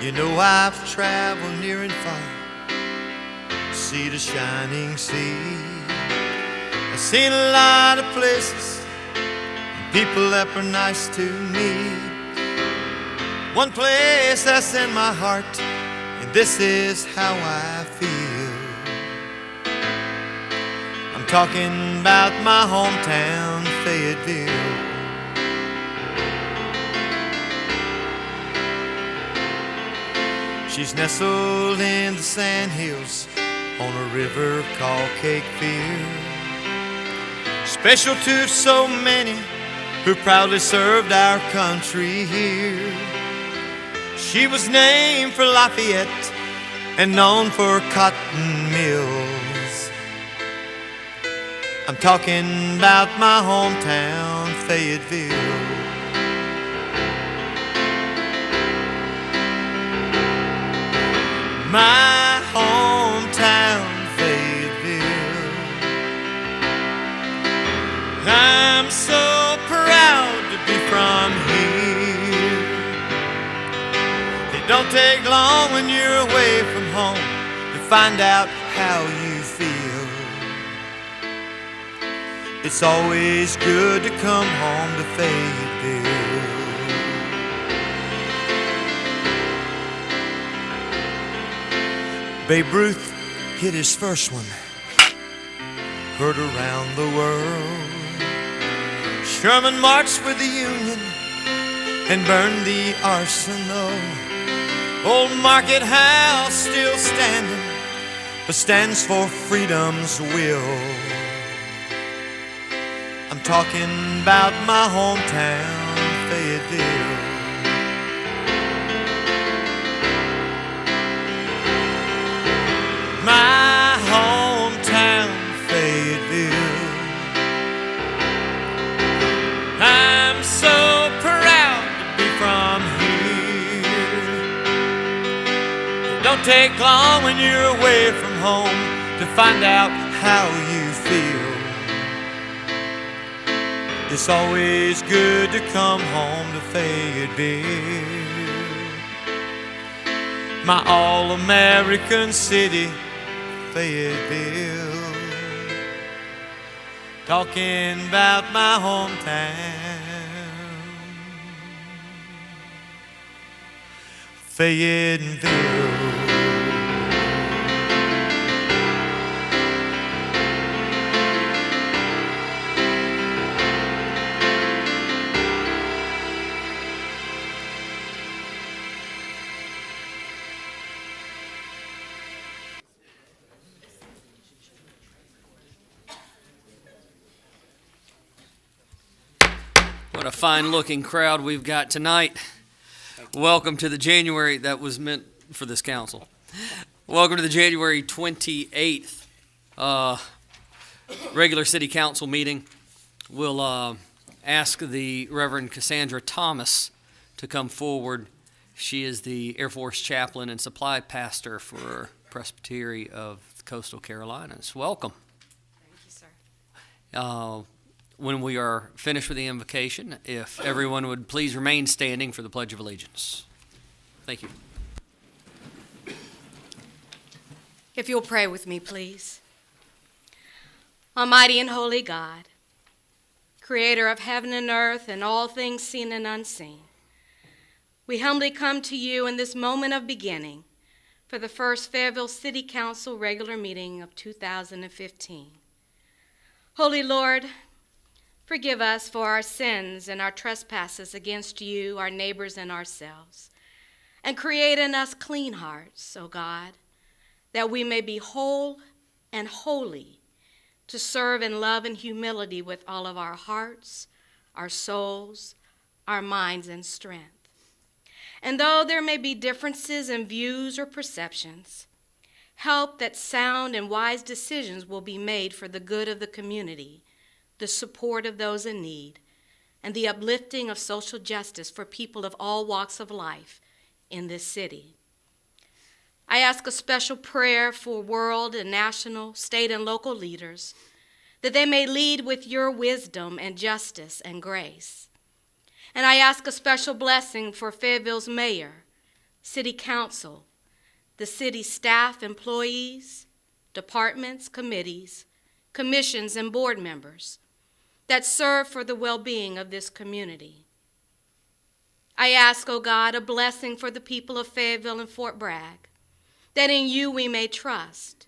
You know I've traveled near and far, see the shining sea. I've seen a lot of places and people that were nice to me. One place that's in my heart, and this is how I feel. I'm talking about my hometown, Fayetteville. She's nestled in the sand hills on a river called Fayetteville. Special to so many who proudly served our country here. She was named for Lafayette and known for cotton mills. I'm talking about my hometown, Fayetteville. My hometown, Fayetteville. I'm so proud to be from here. It don't take long when you're away from home to find out how you feel. It's always good to come home to Fayetteville. Babe Ruth hit his first one, heard around the world. Sherman marched with the Union and burned the arsenal. Old Market House still standing, but stands for freedom's will. I'm talking about my hometown, Fayetteville. My hometown, Fayetteville. I'm so proud to be from here. It don't take long when you're away from home to find out how you feel. It's always good to come home to Fayetteville. My all-American city, Fayetteville. Talking about my hometown, Fayetteville. What a fine-looking crowd we've got tonight. Welcome to the January, that was meant for this council. Welcome to the January 28th regular city council meeting. We'll ask the Reverend Cassandra Thomas to come forward. She is the Air Force chaplain and supply pastor for Presbytery of the Coastal Carolinas. Welcome. Thank you, sir. When we are finished with the invocation, if everyone would please remain standing for the Pledge of Allegiance. Thank you. If you'll pray with me, please. Almighty and holy God, creator of heaven and earth and all things seen and unseen, we humbly come to you in this moment of beginning for the first Fayetteville City Council regular meeting of 2015. Holy Lord, forgive us for our sins and our trespasses against you, our neighbors, and ourselves, and create in us clean hearts, O God, that we may be whole and holy to serve in love and humility with all of our hearts, our souls, our minds, and strength. And though there may be differences in views or perceptions, help that sound and wise decisions will be made for the good of the community, the support of those in need, and the uplifting of social justice for people of all walks of life in this city. I ask a special prayer for world and national, state, and local leaders, that they may lead with your wisdom and justice and grace. And I ask a special blessing for Fayetteville's mayor, City Council, the city staff, employees, departments, committees, commissions, and board members that serve for the well-being of this community. I ask, O God, a blessing for the people of Fayetteville and Fort Bragg, that in you we may trust,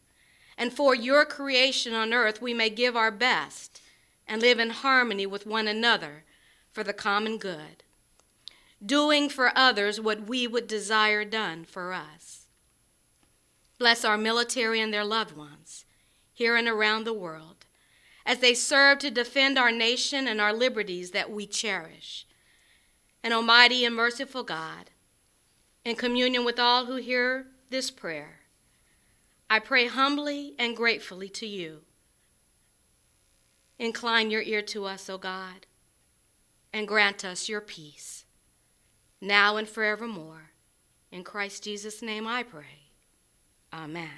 and for your creation on earth we may give our best and live in harmony with one another for the common good, doing for others what we would desire done for us. Bless our military and their loved ones here and around the world as they serve to defend our nation and our liberties that we cherish. And almighty and merciful God, in communion with all who hear this prayer, I pray humbly and gratefully to you. Incline your ear to us, O God, and grant us your peace, now and forevermore. In Christ Jesus' name I pray. Amen.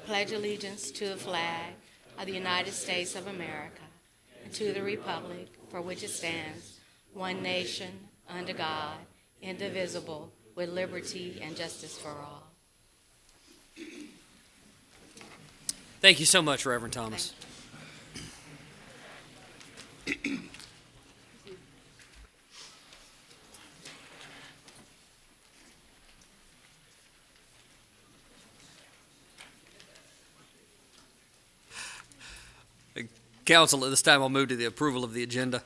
Pledge allegiance to the flag of the United States of America and to the republic for which it stands, one nation, under God, indivisible, with liberty and justice for all. Thank you so much, Reverend Thomas. Council, at this time I'll move to the approval of the agenda.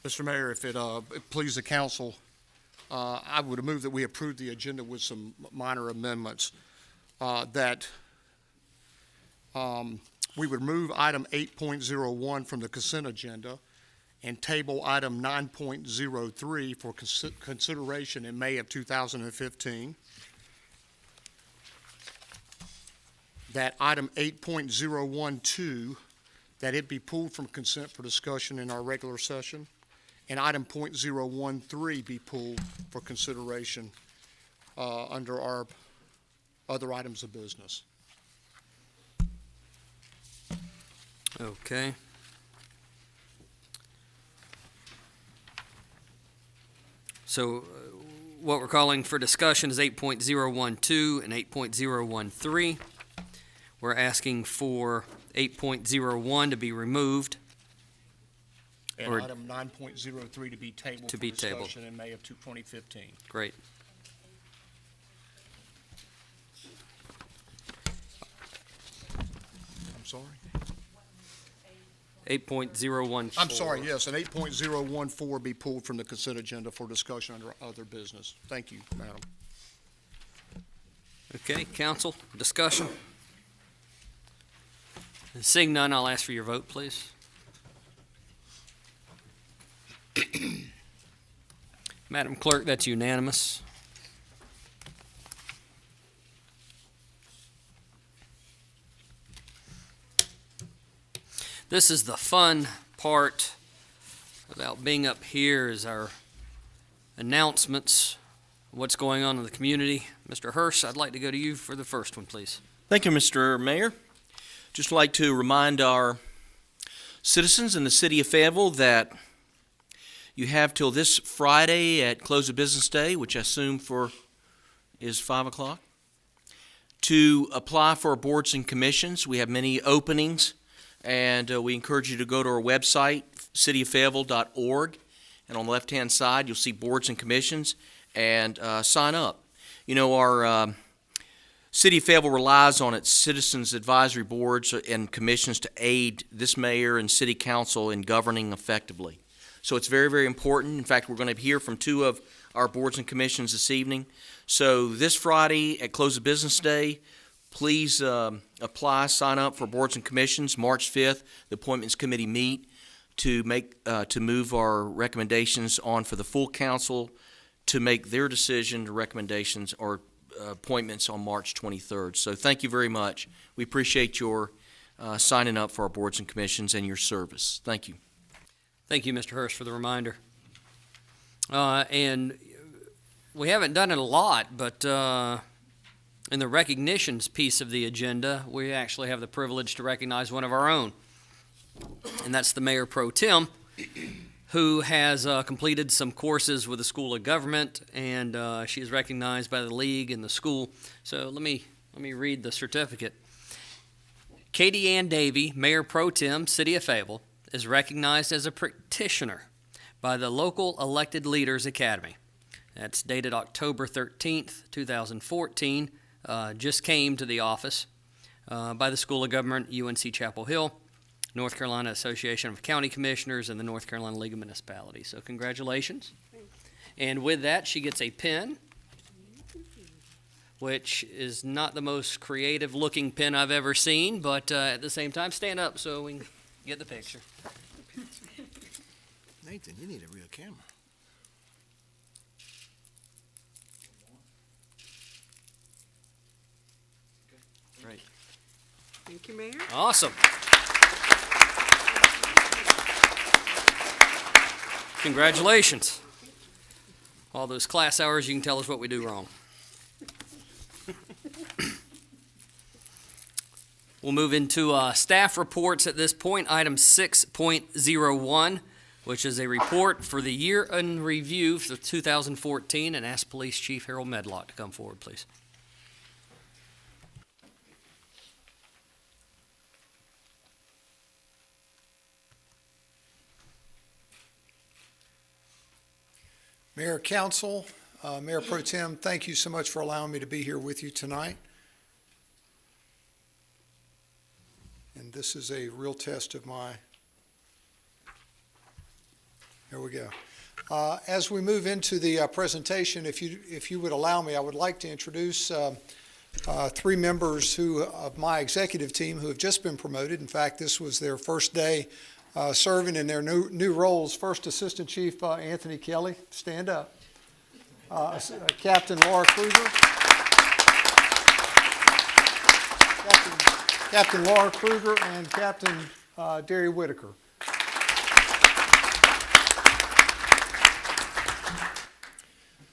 Mr. Mayor, if it please the council, I would move that we approve the agenda with some minor amendments. That we would remove item 8.01 from the consent agenda and table item 9.03 for consideration in May of 2015. That item 8.012, that it be pulled from consent for discussion in our regular session, and item 0.013 be pulled for consideration under our other items of business. Okay. So what we're calling for discussion is 8.012 and 8.013. We're asking for 8.01 to be removed. And item 9.03 to be tabled for discussion in May of 2015. Great. I'm sorry? 8.014. I'm sorry, yes, and 8.014 be pulled from the consent agenda for discussion under other business. Thank you, madam. Okay, council, discussion. Seeing none, I'll ask for your vote, please. Madam Clerk, that's unanimous. This is the fun part about being up here is our announcements, what's going on in the community. Mr. Hurst, I'd like to go to you for the first one, please. Thank you, Mr. Mayor. Just like to remind our citizens in the city of Fayetteville that you have till this Friday at close of business day, which I assume is 5 o'clock, to apply for boards and commissions. We have many openings, and we encourage you to go to our website, cityoffayetteville.org, and on the left-hand side you'll see boards and commissions, and sign up. You know, our City of Fayetteville relies on its citizens advisory boards and commissions to aid this mayor and city council in governing effectively. So it's very, very important. In fact, we're going to hear from two of our boards and commissions this evening. So this Friday at close of business day, please apply, sign up for boards and commissions. March 5th, the appointments committee meet to move our recommendations on for the full council to make their decision, recommendations, or appointments on March 23rd. So thank you very much. We appreciate your signing up for our boards and commissions and your service. Thank you. Thank you, Mr. Hurst, for the reminder. And we haven't done it a lot, but in the recognitions piece of the agenda, we actually have the privilege to recognize one of our own, and that's the Mayor Pro Tem. who has completed some courses with the School of Government, and she is recognized by the league and the school. So let me read the certificate. Katie Ann Davey, Mayor Pro Tem, City of Fayetteville, is recognized as a practitioner by the local Elected Leaders Academy. That's dated October 13th, 2014. Just came to the office by the School of Government, UNC Chapel Hill, North Carolina Association of County Commissioners, and the North Carolina League of Municipalities. So congratulations. And with that, she gets a pin, which is not the most creative looking pen I've ever seen, but at the same time, stand up so we can get the picture. Nathan, you need a real camera. Great. Thank you, Mayor. Awesome. Congratulations. All those class hours, you can tell us what we do wrong. We'll move into staff reports at this point. Item 6.01, which is a report for the year in review for 2014, and ask Police Chief Harold Medlock to come forward, please. Mayor, Council, Mayor Pro Tem, thank you so much for allowing me to be here with you tonight. And this is a real test of there we go. As we move into the presentation, if you would allow me, I would like to introduce three members of my executive team who have just been promoted. In fact, this was their first day serving in their new roles. First Assistant Chief Anthony Kelly, stand up. Captain Laura Kruger. Captain Laura Kruger and Captain Derry Whitaker.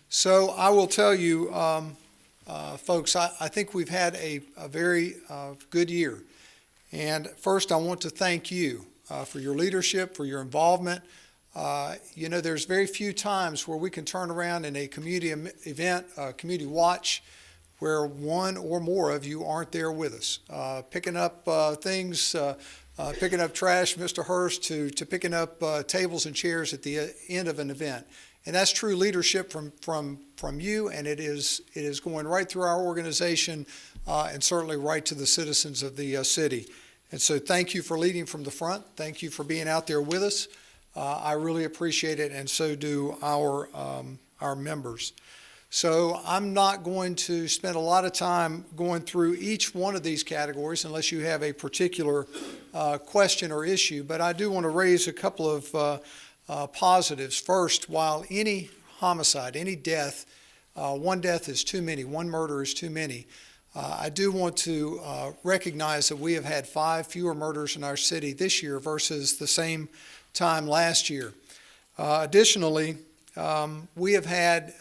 So I will tell you, folks, I think we've had a very good year. And first, I want to thank you for your leadership, for your involvement. You know, there's very few times where we can turn around in a community event, community watch, where one or more of you aren't there with us, picking up things, picking up trash, Mr. Hurst, to picking up tables and chairs at the end of an event. And that's true leadership from you, and it is going right through our organization and certainly right to the citizens of the city. And so thank you for leading from the front. Thank you for being out there with us. I really appreciate it, and so do our members. So I'm not going to spend a lot of time going through each one of these categories unless you have a particular question or issue, but I do want to raise a couple of positives. First, while any homicide, any death, one death is too many, one murder is too many, I do want to recognize that we have had 5 fewer murders in our city this year versus the same time last year. Additionally, we have had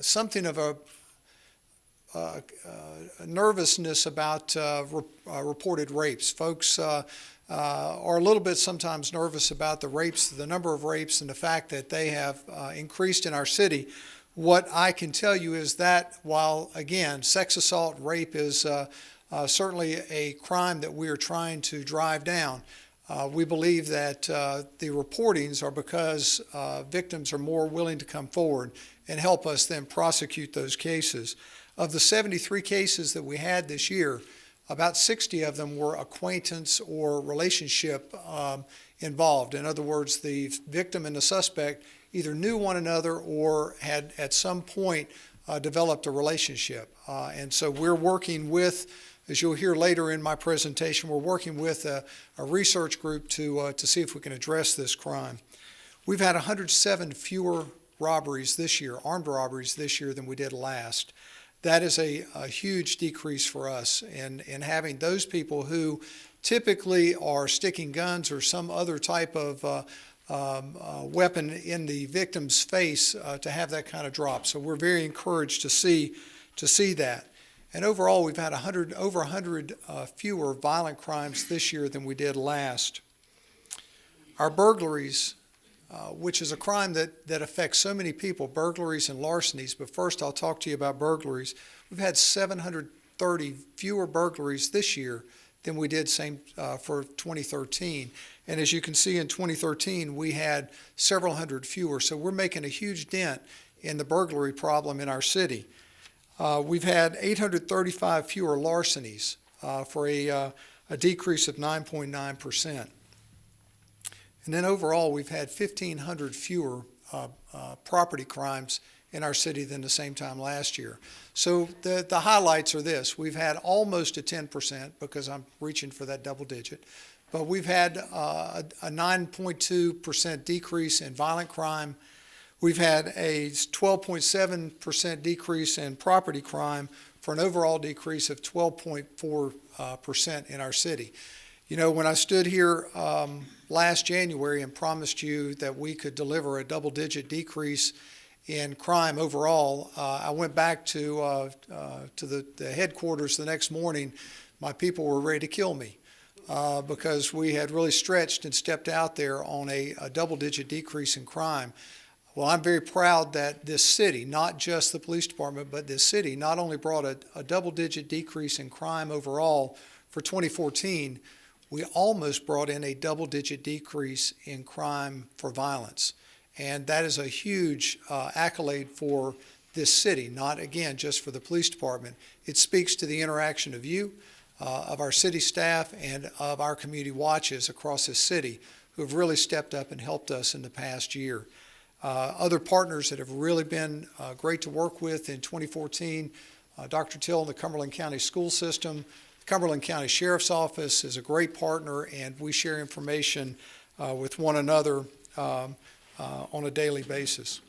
something of a nervousness about reported rapes. Folks are a little bit sometimes nervous about the rapes, the number of rapes, and the fact that they have increased in our city. What I can tell you is that while, again, sex assault, rape is certainly a crime that we are trying to drive down, we believe that the reportings are because victims are more willing to come forward and help us then prosecute those cases. Of the 73 cases that we had this year, about 60 of them were acquaintance or relationship involved. In other words, the victim and the suspect either knew one another or had at some point developed a relationship. And so we're working with, as you'll hear later in my presentation, we're working with a research group to see if we can address this crime. We've had 107 fewer robberies this year, armed robberies this year than we did last. That is a huge decrease for us, and having those people who typically are sticking guns or some other type of weapon in the victim's face to have that kind of drop. So we're very encouraged to see that. And overall, we've had over 100 fewer violent crimes this year than we did last. Our burglaries which is a crime that affects so many people, burglaries and larcenies. But first, I'll talk to you about burglaries. We've had 730 fewer burglaries this year than we did for 2013. And as you can see, in 2013, we had several hundred fewer. So we're making a huge dent in the burglary problem in our city. We've had 835 fewer larcenies for a decrease of 9.9%. And then overall, we've had 1,500 fewer property crimes in our city than the same time last year. So the highlights are this. We've had almost a 10%, because I'm reaching for that double digit, but we've had a 9.2% decrease in violent crime. We've had a 12.7% decrease in property crime for an overall decrease of 12.4% in our city. You know, when I stood here last January and promised you that we could deliver a double-digit decrease in crime overall, I went back to the headquarters the next morning. My people were ready to kill me because we had really stretched and stepped out there on a double-digit decrease in crime. Well, I'm very proud that this city, not just the police department, but this city not only brought a double-digit decrease in crime overall for 2014, we almost brought in a double-digit decrease in crime for violence. And that is a huge accolade for this city, not, again, just for the police department. It speaks to the interaction of you, of our city staff, and of our community watches across this city who have really stepped up and helped us in the past year. Other partners that have really been great to work with in 2014, Dr. Till and the Cumberland County School System. The Cumberland County Sheriff's Office is a great partner, and we share information with one another on a daily basis.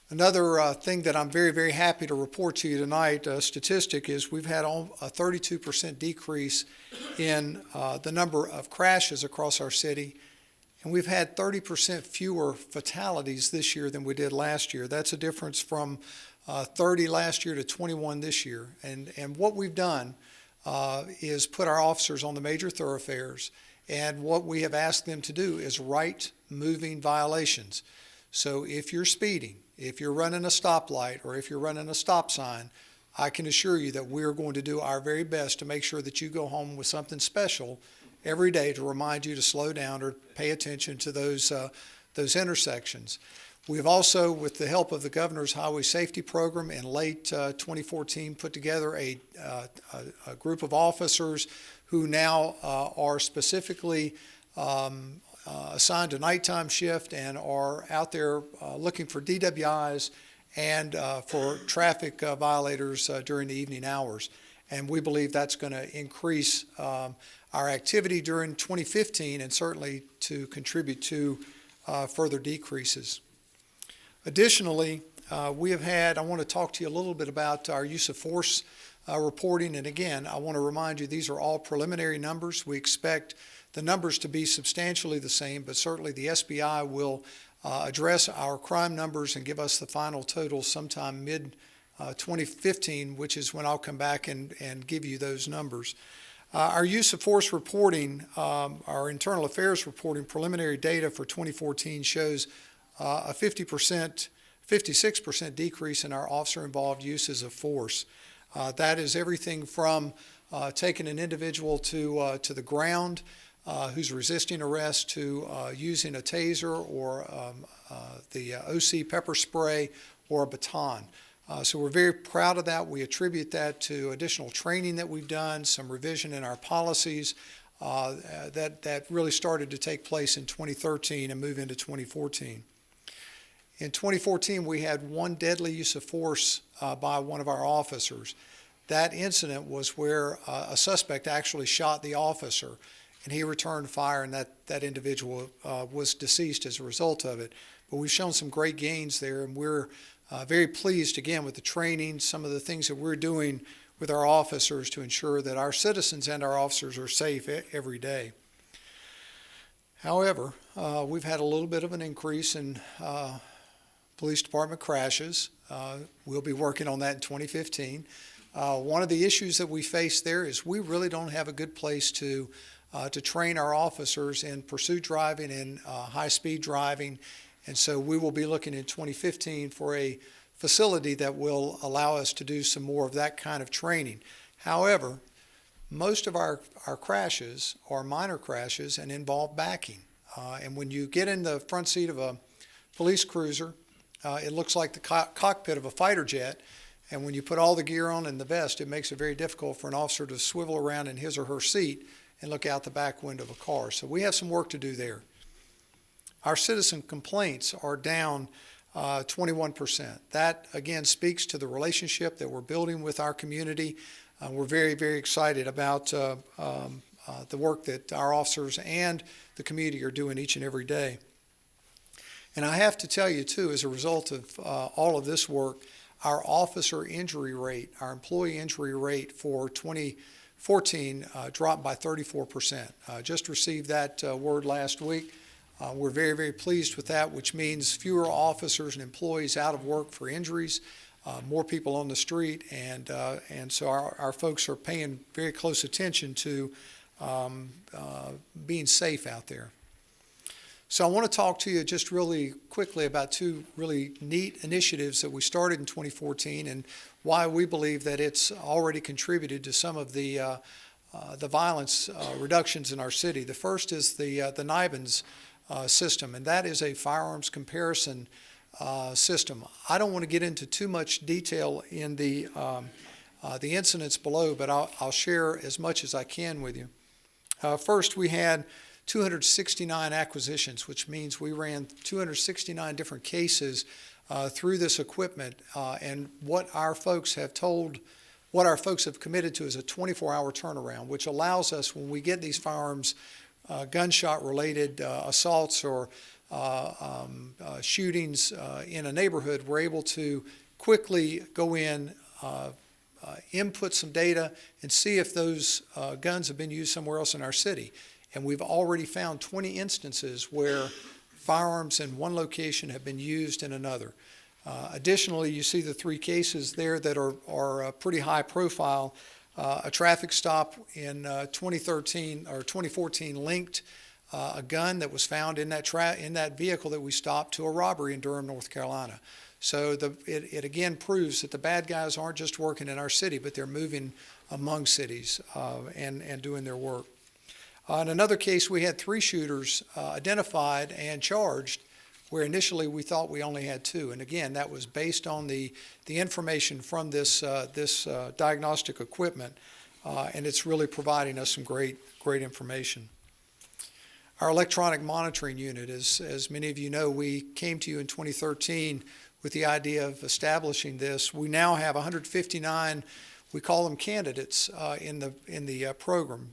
Another thing that I'm very, very happy to report to you tonight, statistic, is we've had a 32% decrease in the number of crashes across our city. And we've had 30% fewer fatalities this year than we did last year. That's a difference from 30 last year to 21 this year. And what we've done is put our officers on the major thoroughfares. And what we have asked them to do is right moving violations. So if you're speeding, if you're running a stoplight, or if you're running a stop sign, I can assure you that we're going to do our very best to make sure that you go home with something special every day to remind you to slow down or pay attention to those intersections. We've also, with the help of the Governor's Highway Safety Program, in late 2014 put together a group of officers who now are specifically assigned a nighttime shift and are out there looking for DWIs and for traffic violators during the evening hours. And we believe that's going to increase our activity during 2015 and certainly to contribute to further decreases. Additionally, we have had, I want to talk to you a little bit about our use of force reporting. And again, I want to remind you these are all preliminary numbers. We expect the numbers to be substantially the same, but certainly the SBI will address our crime numbers and give us the final total sometime mid-2015, which is when I'll come back and give you those numbers. Our use of force reporting, our internal affairs reporting preliminary data for 2014 shows a 56% decrease in our officer-involved uses of force. That is everything from taking an individual to the ground who's resisting arrest to using a taser or the OC pepper spray or a baton. So we're very proud of that. We attribute that to additional training that we've done, some revision in our policies that really started to take place in 2013 and move into 2014. In 2014, we had one deadly use of force by one of our officers. That incident was where a suspect actually shot the officer, and he returned fire, and that individual was deceased as a result of it. But we've shown some great gains there, and we're very pleased, again, with the training, some of the things that we're doing with our officers to ensure that our citizens and our officers are safe every day. However, we've had a little bit of an increase in police department crashes. We'll be working on that in 2015. One of the issues that we face there is we really don't have a good place to to train our officers in pursuit driving and high-speed driving. And so we will be looking in 2015 for a facility that will allow us to do some more of that kind of training. However, most of our crashes are minor crashes and involve backing. And when you get in the front seat of a police cruiser, it looks like the cockpit of a fighter jet. And when you put all the gear on and the vest, it makes it very difficult for an officer to swivel around in his or her seat and look out the back window of a car. So we have some work to do there. Our citizen complaints are down 21%. That, again, speaks to the relationship that we're building with our community. We're very, very excited about the work that our officers and the community are doing each and every day. And I have to tell you, too, as a result of all of this work, our officer injury rate, our employee injury rate for 2014 dropped by 34%. Just received that word last week. We're very, very pleased with that, which means fewer officers and employees out of work for injuries, more people on the street, and so our folks are paying very close attention to being safe out there. So I want to talk to you just really quickly about two really neat initiatives that we started in 2014 and why we believe that it's already contributed to some of the violence reductions in our city. The first is the NIBINS system, and that is a firearms comparison system. I don't want to get into too much detail in the incidents below, but I'll share as much as I can with you. First, we had 269 acquisitions, which means we ran 269 different cases through this equipment, and what our folks have committed to is a 24-hour turnaround, which allows us, when we get these firearms, gunshot-related assaults or shootings in a neighborhood, we're able to quickly go in, input some data, and see if those guns have been used somewhere else in our city. And we've already found 20 instances where firearms in one location have been used in another. Additionally, you see the three cases there that are pretty high profile. A traffic stop in 2013 or 2014 linked a gun that was found in that vehicle that we stopped to a robbery in Durham, North Carolina. So it again proves that the bad guys aren't just working in our city, but they're moving among cities and doing their work. In another case, we had 3 shooters identified and charged, where initially we thought we only had 2. And again, that was based on the information from this diagnostic equipment, and it's really providing us some great information. Our electronic monitoring unit, as many of you know, we came to you in 2013 with the idea of establishing this. We now have 159. We call them candidates in the program.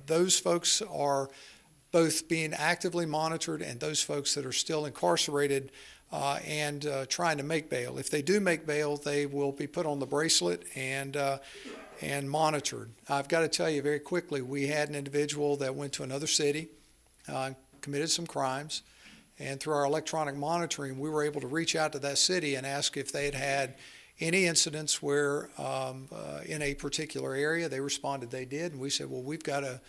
Those folks are both being actively monitored and those folks that are still incarcerated and trying to make bail. If they do make bail, they will be put on the bracelet and monitored. I've got to tell you very quickly, we had an individual that went to another city, committed some crimes, and through our electronic monitoring, we were able to reach out to that city and ask if they had had any incidents where in a particular area. They responded they did, and we said, well, we've got a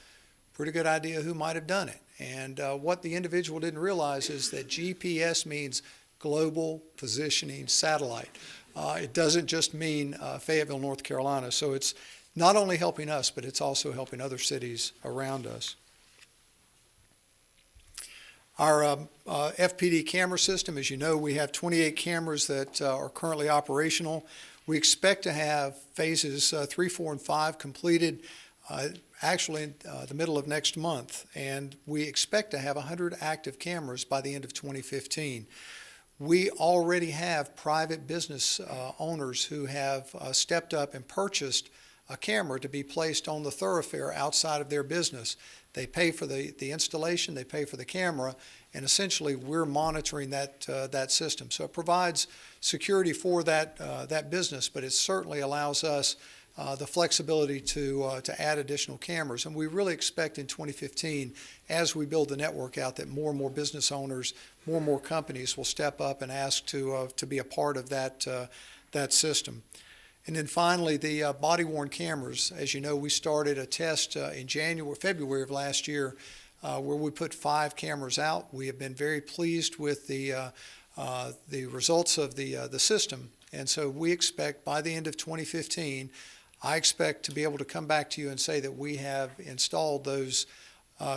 pretty good idea who might have done it. And what the individual didn't realize is that GPS means global positioning satellite. It doesn't just mean Fayetteville, North Carolina. So it's not only helping us, but it's also helping other cities around us. Our FPD camera system, as you know, we have 28 cameras that are currently operational. We expect to have phases 3, 4, and 5 completed actually in the middle of next month, and we expect to have 100 active cameras by the end of 2015. We already have private business owners who have stepped up and purchased a camera to be placed on the thoroughfare outside of their business. They pay for the installation, they pay for the camera, and essentially we're monitoring that system. So it provides security for that business, but it certainly allows us the flexibility to add additional cameras. And we really expect in 2015, as we build the network out, that more and more business owners, more and more companies will step up and ask to be a part of that system. And then finally, the body-worn cameras. As you know, we started a test in February of last year where we put 5 cameras out. We have been very pleased with the results of the system. And so we expect by the end of 2015, I expect to be able to come back to you and say that we have installed those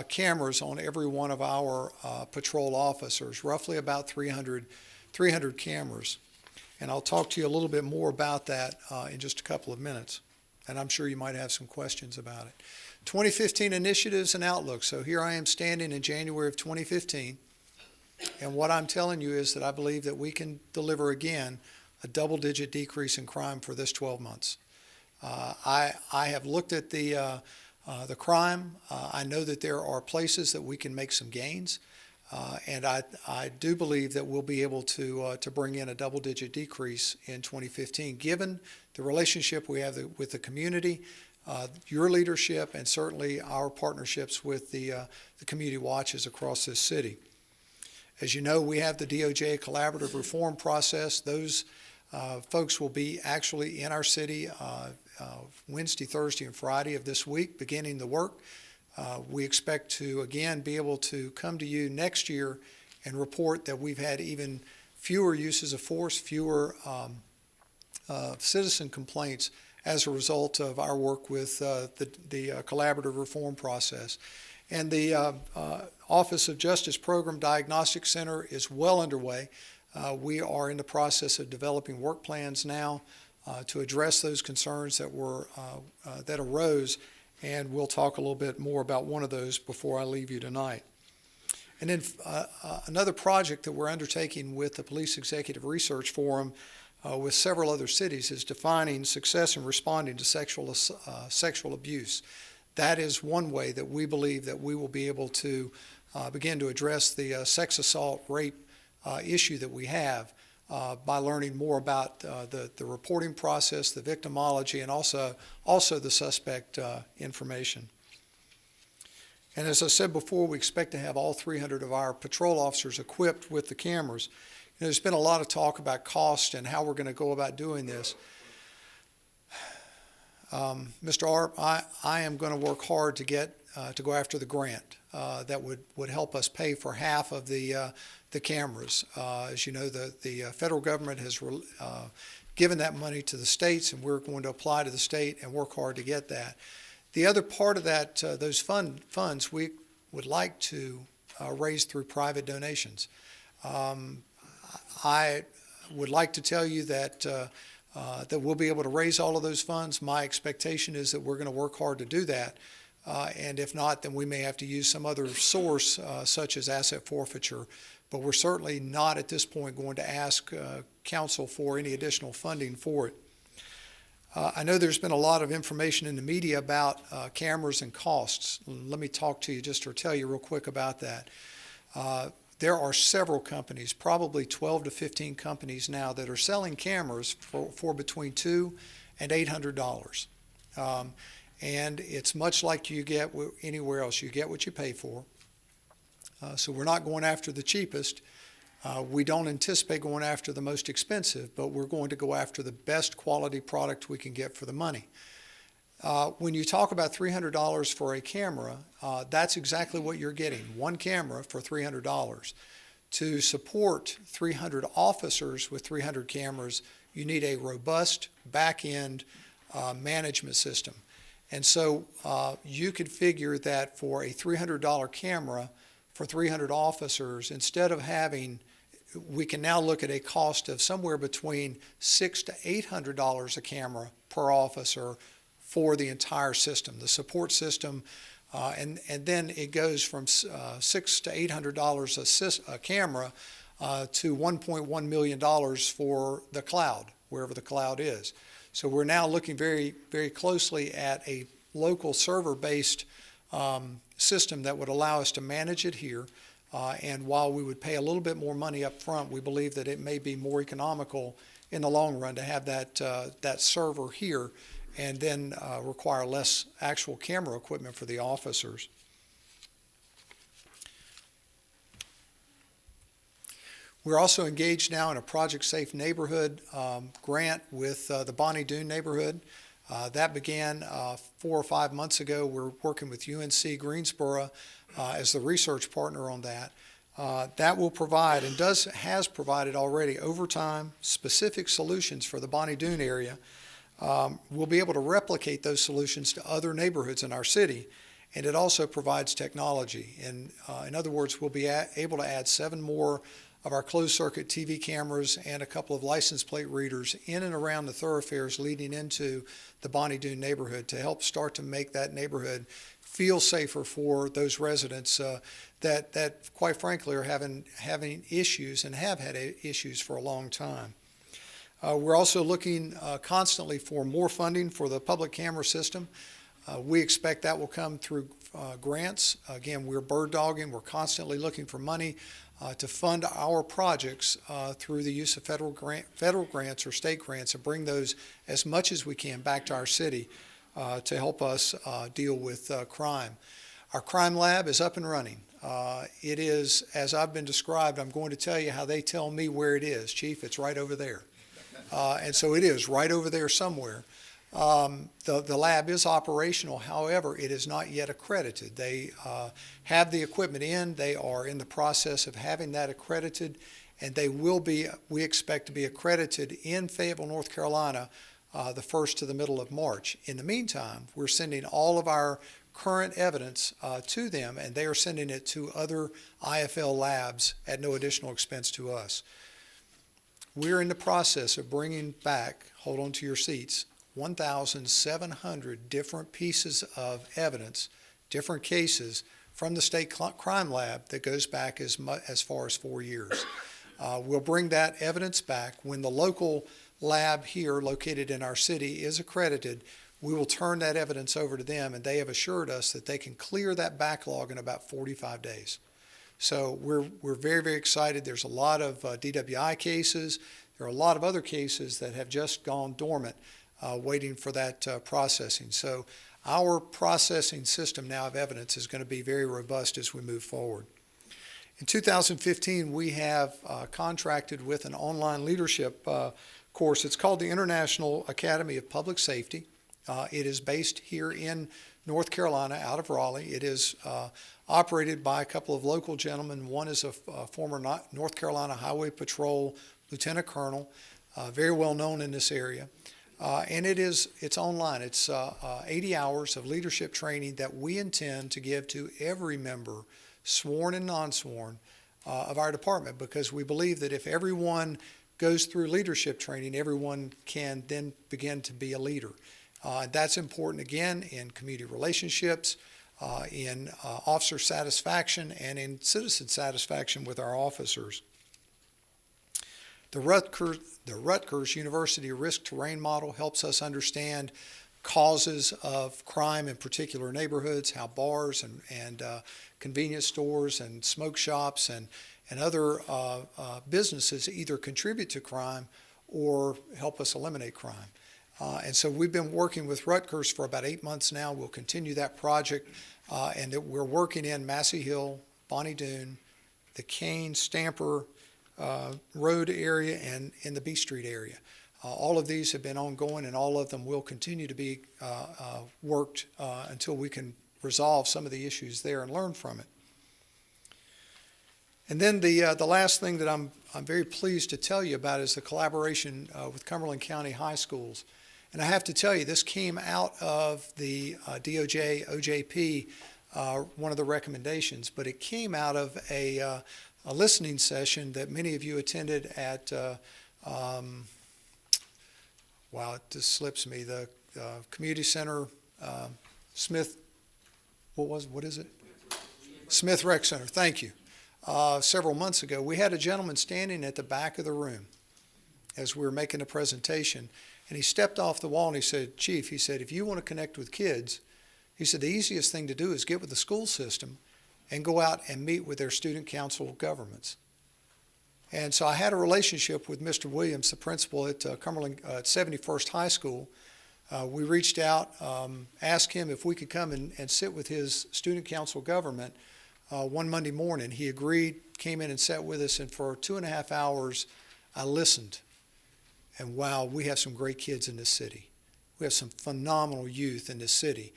cameras on every one of our patrol officers, roughly about 300 cameras. And I'll talk to you a little bit more about that in just a couple of minutes. And I'm sure you might have some questions about it. 2015 initiatives and outlook. So here I am standing in January of 2015. And what I'm telling you is that I believe that we can deliver again a double-digit decrease in crime for this 12 months. I have looked at the crime. I know that there are places that we can make some gains. And I do believe that we'll be able to bring in a double-digit decrease in 2015, given the relationship we have with the community, your leadership, and certainly our partnerships with the community watches across this city. As you know, we have the DOJ collaborative reform process. Those folks will be actually in our city Wednesday, Thursday, and Friday of this week, beginning the work. We expect to, again, be able to come to you next year and report that we've had even fewer uses of force, fewer citizen complaints as a result of our work with the collaborative reform process. And the Office of Justice Program Diagnostic Center is well underway. We are in the process of developing work plans now to address those concerns that arose, and we'll talk a little bit more about one of those before I leave you tonight. And then another project that we're undertaking with the Police Executive Research Forum with several other cities is defining success in responding to sexual abuse. That is one way that we believe that we will be able to begin to address the sex assault rape issue that we have by learning more about the reporting process, the victimology, and also the suspect information. And as I said before, we expect to have all 300 of our patrol officers equipped with the cameras. You know, there's been a lot of talk about cost and how we're going to go about doing this. Mr. Arp, I am going to work hard to go after the grant that would help us pay for half of the cameras. As you know, the federal government has given that money to the states, and we're going to apply to the state and work hard to get that. The other part of that, those funds, we would like to raise through private donations. I would like to tell you that we'll be able to raise all of those funds. My expectation is that we're going to work hard to do that. And if not, then we may have to use some other source, such as asset forfeiture. But we're certainly not at this point going to ask council for any additional funding for it. I know there's been a lot of information in the media about cameras and costs. Let me talk to you just or tell you real quick about that. There are several companies, probably 12 to 15 companies now, that are selling cameras for between $200 and $800. And it's much like you get anywhere else. You get what you pay for. So we're not going after the cheapest. We don't anticipate going after the most expensive, but we're going to go after the best quality product we can get for the money. When you talk about $300 for a camera, that's exactly what you're getting, one camera for $300. To support 300 officers with 300 cameras, you need a robust back-end management system. And so you could figure that for a $300 camera for 300 officers, instead of having, we can now look at a cost of somewhere between $600 to $800 a camera per officer for the entire system, the support system, and then it goes from $600 to $800 a camera to $1.1 million for the cloud, wherever the cloud is. So we're now looking very, very closely at a local server-based system that would allow us to manage it here. And while we would pay a little bit more money up front, we believe that it may be more economical in the long run to have that server here and then require less actual camera equipment for the officers. We're also engaged now in a Project Safe Neighborhood grant with the Bonnie Doon neighborhood. That began 4 or 5 months ago. We're working with UNC Greensboro as the research partner on that. That will provide and has provided already over time specific solutions for the Bonnie Doon area. We'll be able to replicate those solutions to other neighborhoods in our city, and it also provides technology. And in other words, we'll be able to add 7 more of our closed-circuit TV cameras and a couple of license plate readers in and around the thoroughfares leading into the Bonnie Doon neighborhood to help start to make that neighborhood feel safer for those residents that quite frankly are having issues and have had issues for a long time. We're also looking constantly for more funding for the public camera system. We expect that will come through grants. Again, we're bird dogging. We're constantly looking for money to fund our projects through the use of federal grants or state grants and bring those as much as we can back to our city to help us deal with crime. Our crime lab is up and running. It is, as I've been described, I'm going to tell you how they tell me where it is. Chief, it's right over there. And so it is right over there somewhere. The lab is operational. However, it is not yet accredited. They have the equipment in. They are in the process of having that accredited, and they will be, we expect to be accredited in Fayetteville, North Carolina, the 1st to the middle of March. In the meantime, we're sending all of our current evidence to them, and they are sending it to other IFL labs at no additional expense to us. We're in the process of bringing back, hold on to your seats, 1,700 different pieces of evidence, different cases from the state crime lab that goes back as far as 4 years. We'll bring that evidence back. When the local lab here located in our city is accredited, we will turn that evidence over to them, and they have assured us that they can clear that backlog in about 45 days. So we're very, very excited. There's a lot of DWI cases. There are a lot of other cases that have just gone dormant, waiting for that processing. So our processing system now of evidence is going to be very robust as we move forward. In 2015, we have contracted with an online leadership course. It's called the International Academy of Public Safety. It is based here in North Carolina, out of Raleigh. It is operated by a couple of local gentlemen. One is a former North Carolina Highway Patrol Lieutenant Colonel, very well known in this area. And it's online. It's 80 hours of leadership training that we intend to give to every member, sworn and non-sworn, of our department, because we believe that if everyone goes through leadership training, everyone can then begin to be a leader. That's important, again, in community relationships, in officer satisfaction, and in citizen satisfaction with our officers. The Rutgers University Risk Terrain Model helps us understand causes of crime in particular neighborhoods, how bars and convenience stores and smoke shops and other businesses either contribute to crime or help us eliminate crime. And so we've been working with Rutgers for about 8 months now. We'll continue that project, and we're working in Massey Hill, Bonnie Doon, the Kane, Stamper Road area, and in the B Street area. All of these have been ongoing, and all of them will continue to be worked until we can resolve some of the issues there and learn from it. And then the last thing that I'm very pleased to tell you about is the collaboration with Cumberland County High Schools. And I have to tell you, this came out of the DOJ, OJP, one of the recommendations, but it came out of a listening session that many of you attended at, wow, it just slips me, the community center, Smith, what is it? Smith Rec Center, thank you. Several months ago, we had a gentleman standing at the back of the room as we were making a presentation, and he stepped off the wall and he said, Chief, he said, if you want to connect with kids, he said, the easiest thing to do is get with the school system and go out and meet with their student council governments. And so I had a relationship with Mr. Williams, the principal at Cumberland at 71st High School. We reached out, asked him if we could come and sit with his student council government one Monday morning. He agreed, came in and sat with us, and for 2.5 hours, I listened. And wow, we have some great kids in this city. We have some phenomenal youth in this city.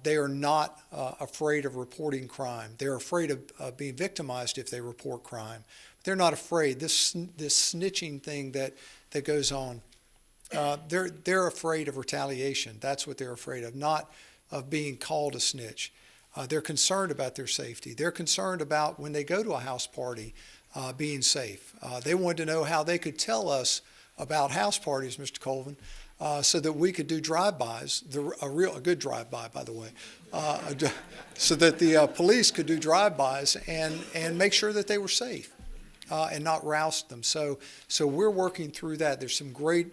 They are not afraid of reporting crime. They're afraid of being victimized if they report crime. But they're not afraid. This snitching thing that goes on, they're afraid of retaliation. That's what they're afraid of, not of being called a snitch. They're concerned about their safety. They're concerned about when they go to a house party being safe. They wanted to know how they could tell us about house parties, Mr. Colvin, so that we could do drive-bys, a good drive-by, by the way, so that the police could do drive-bys and make sure that they were safe and not roust them. So we're working through that. There's some great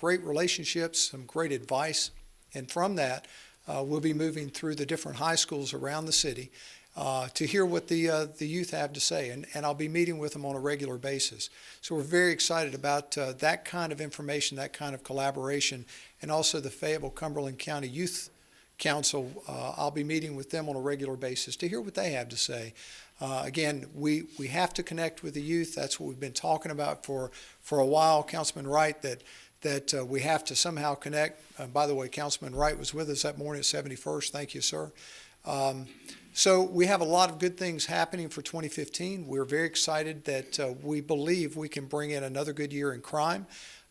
relationships, some great advice, and from that, we'll be moving through the different high schools around the city to hear what the youth have to say, and I'll be meeting with them on a regular basis. So we're very excited about that kind of information, that kind of collaboration, and also the Fayetteville Cumberland County Youth Council. I'll be meeting with them on a regular basis to hear what they have to say. Again, we have to connect with the youth. That's what we've been talking about for a while. Councilman Wright, that we have to somehow connect. By the way, Councilman Wright was with us that morning at 71st. Thank you, sir. So we have a lot of good things happening for 2015. We're very excited that we believe we can bring in another good year in crime,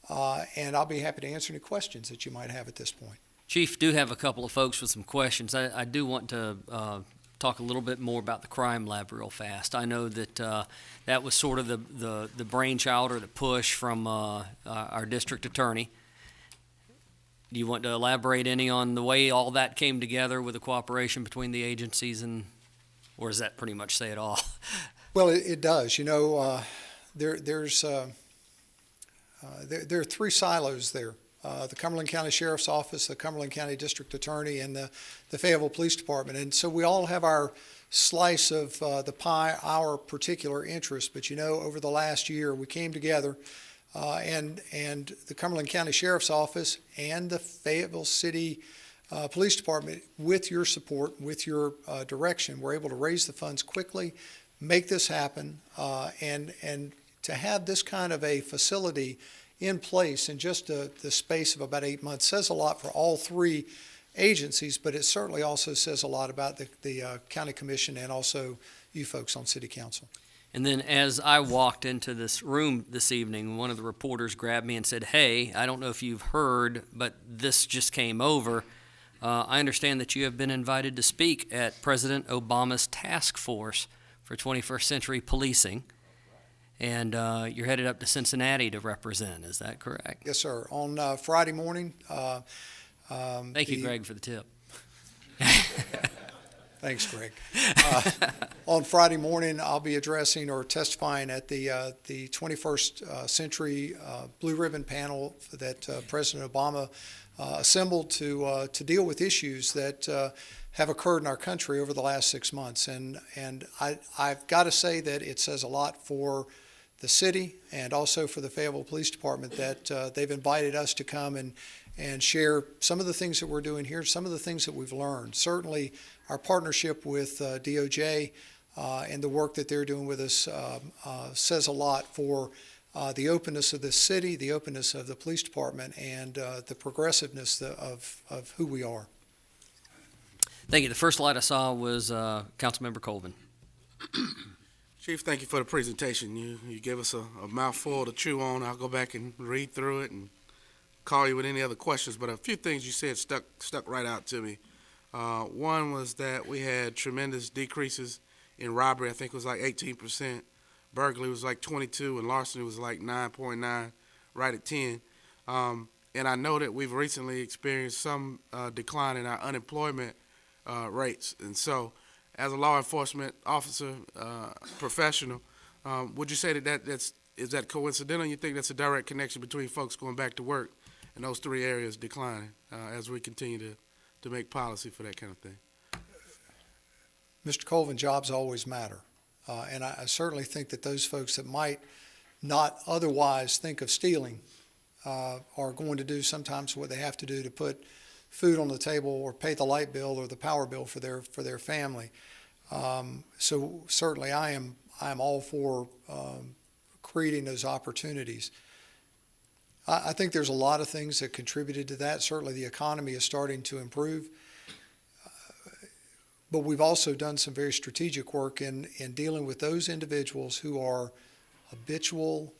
and I'll be happy to answer any questions that you might have at this point. Chief, do have a couple of folks with some questions. I do want to talk a little bit more about the crime lab real fast. I know that that was sort of the brainchild or the push from our district attorney. Do you want to elaborate any on the way all that came together with the cooperation between the agencies, or does that pretty much say it all? Well, it does. You know, there are three silos there. The Cumberland County Sheriff's Office, the Cumberland County District Attorney, and the Fayetteville Police Department. And so we all have our slice of the pie, our particular interest. But, you know, over the last year, we came together, and the Cumberland County Sheriff's Office and the Fayetteville City Police Department, with your support, with your direction, were able to raise the funds quickly, make this happen, and to have this kind of a facility in place in just the space of about 8 months says a lot for all three agencies, but it certainly also says a lot about the county commission and also you folks on city council. And then as I walked into this room this evening, one of the reporters grabbed me and said, "Hey, I don't know if you've heard, but this just came over. I understand that you have been invited to speak at President Obama's task force for 21st century policing. And you're headed up to Cincinnati to represent. Is that correct?" Yes, sir. On Friday morning. Thank you, Greg, for the tip. Thanks, Greg. On Friday morning, I'll be addressing or testifying at the 21st Century Blue Ribbon panel that President Obama assembled to deal with issues that have occurred in our country over the last 6 months. And I've got to say that it says a lot for the city and also for the Fayetteville Police Department that they've invited us to come and share some of the things that we're doing here, some of the things that we've learned. Certainly our partnership with DOJ and the work that they're doing with us says a lot for the openness of this city, the openness of the police department, and the progressiveness of who we are. Thank you. The first slide I saw was Councilmember Colvin. Chief, thank you for the presentation. You gave us a mouthful to chew on. I'll go back and read through it and call you with any other questions. But a few things you said stuck right out to me. One was that we had tremendous decreases in robbery. I think it was like 18%. Burglary was like 22%, and larceny was like 9.9, right at 10. And I know that we've recently experienced some decline in our unemployment rates. And so, as a law enforcement officer, professional, would you say is that coincidental? You think that's a direct connection between folks going back to work and those three areas declining as we continue to make policy for that kind of thing? Mr. Colvin, jobs always matter. And I certainly think that those folks that might not otherwise think of stealing are going to do sometimes what they have to do to put food on the table or pay the light bill or the power bill for their family. So certainly I am all for creating those opportunities. I think there's a lot of things that contributed to that. Certainly the economy is starting to improve. But we've also done some very strategic work in dealing with those individuals who are habitual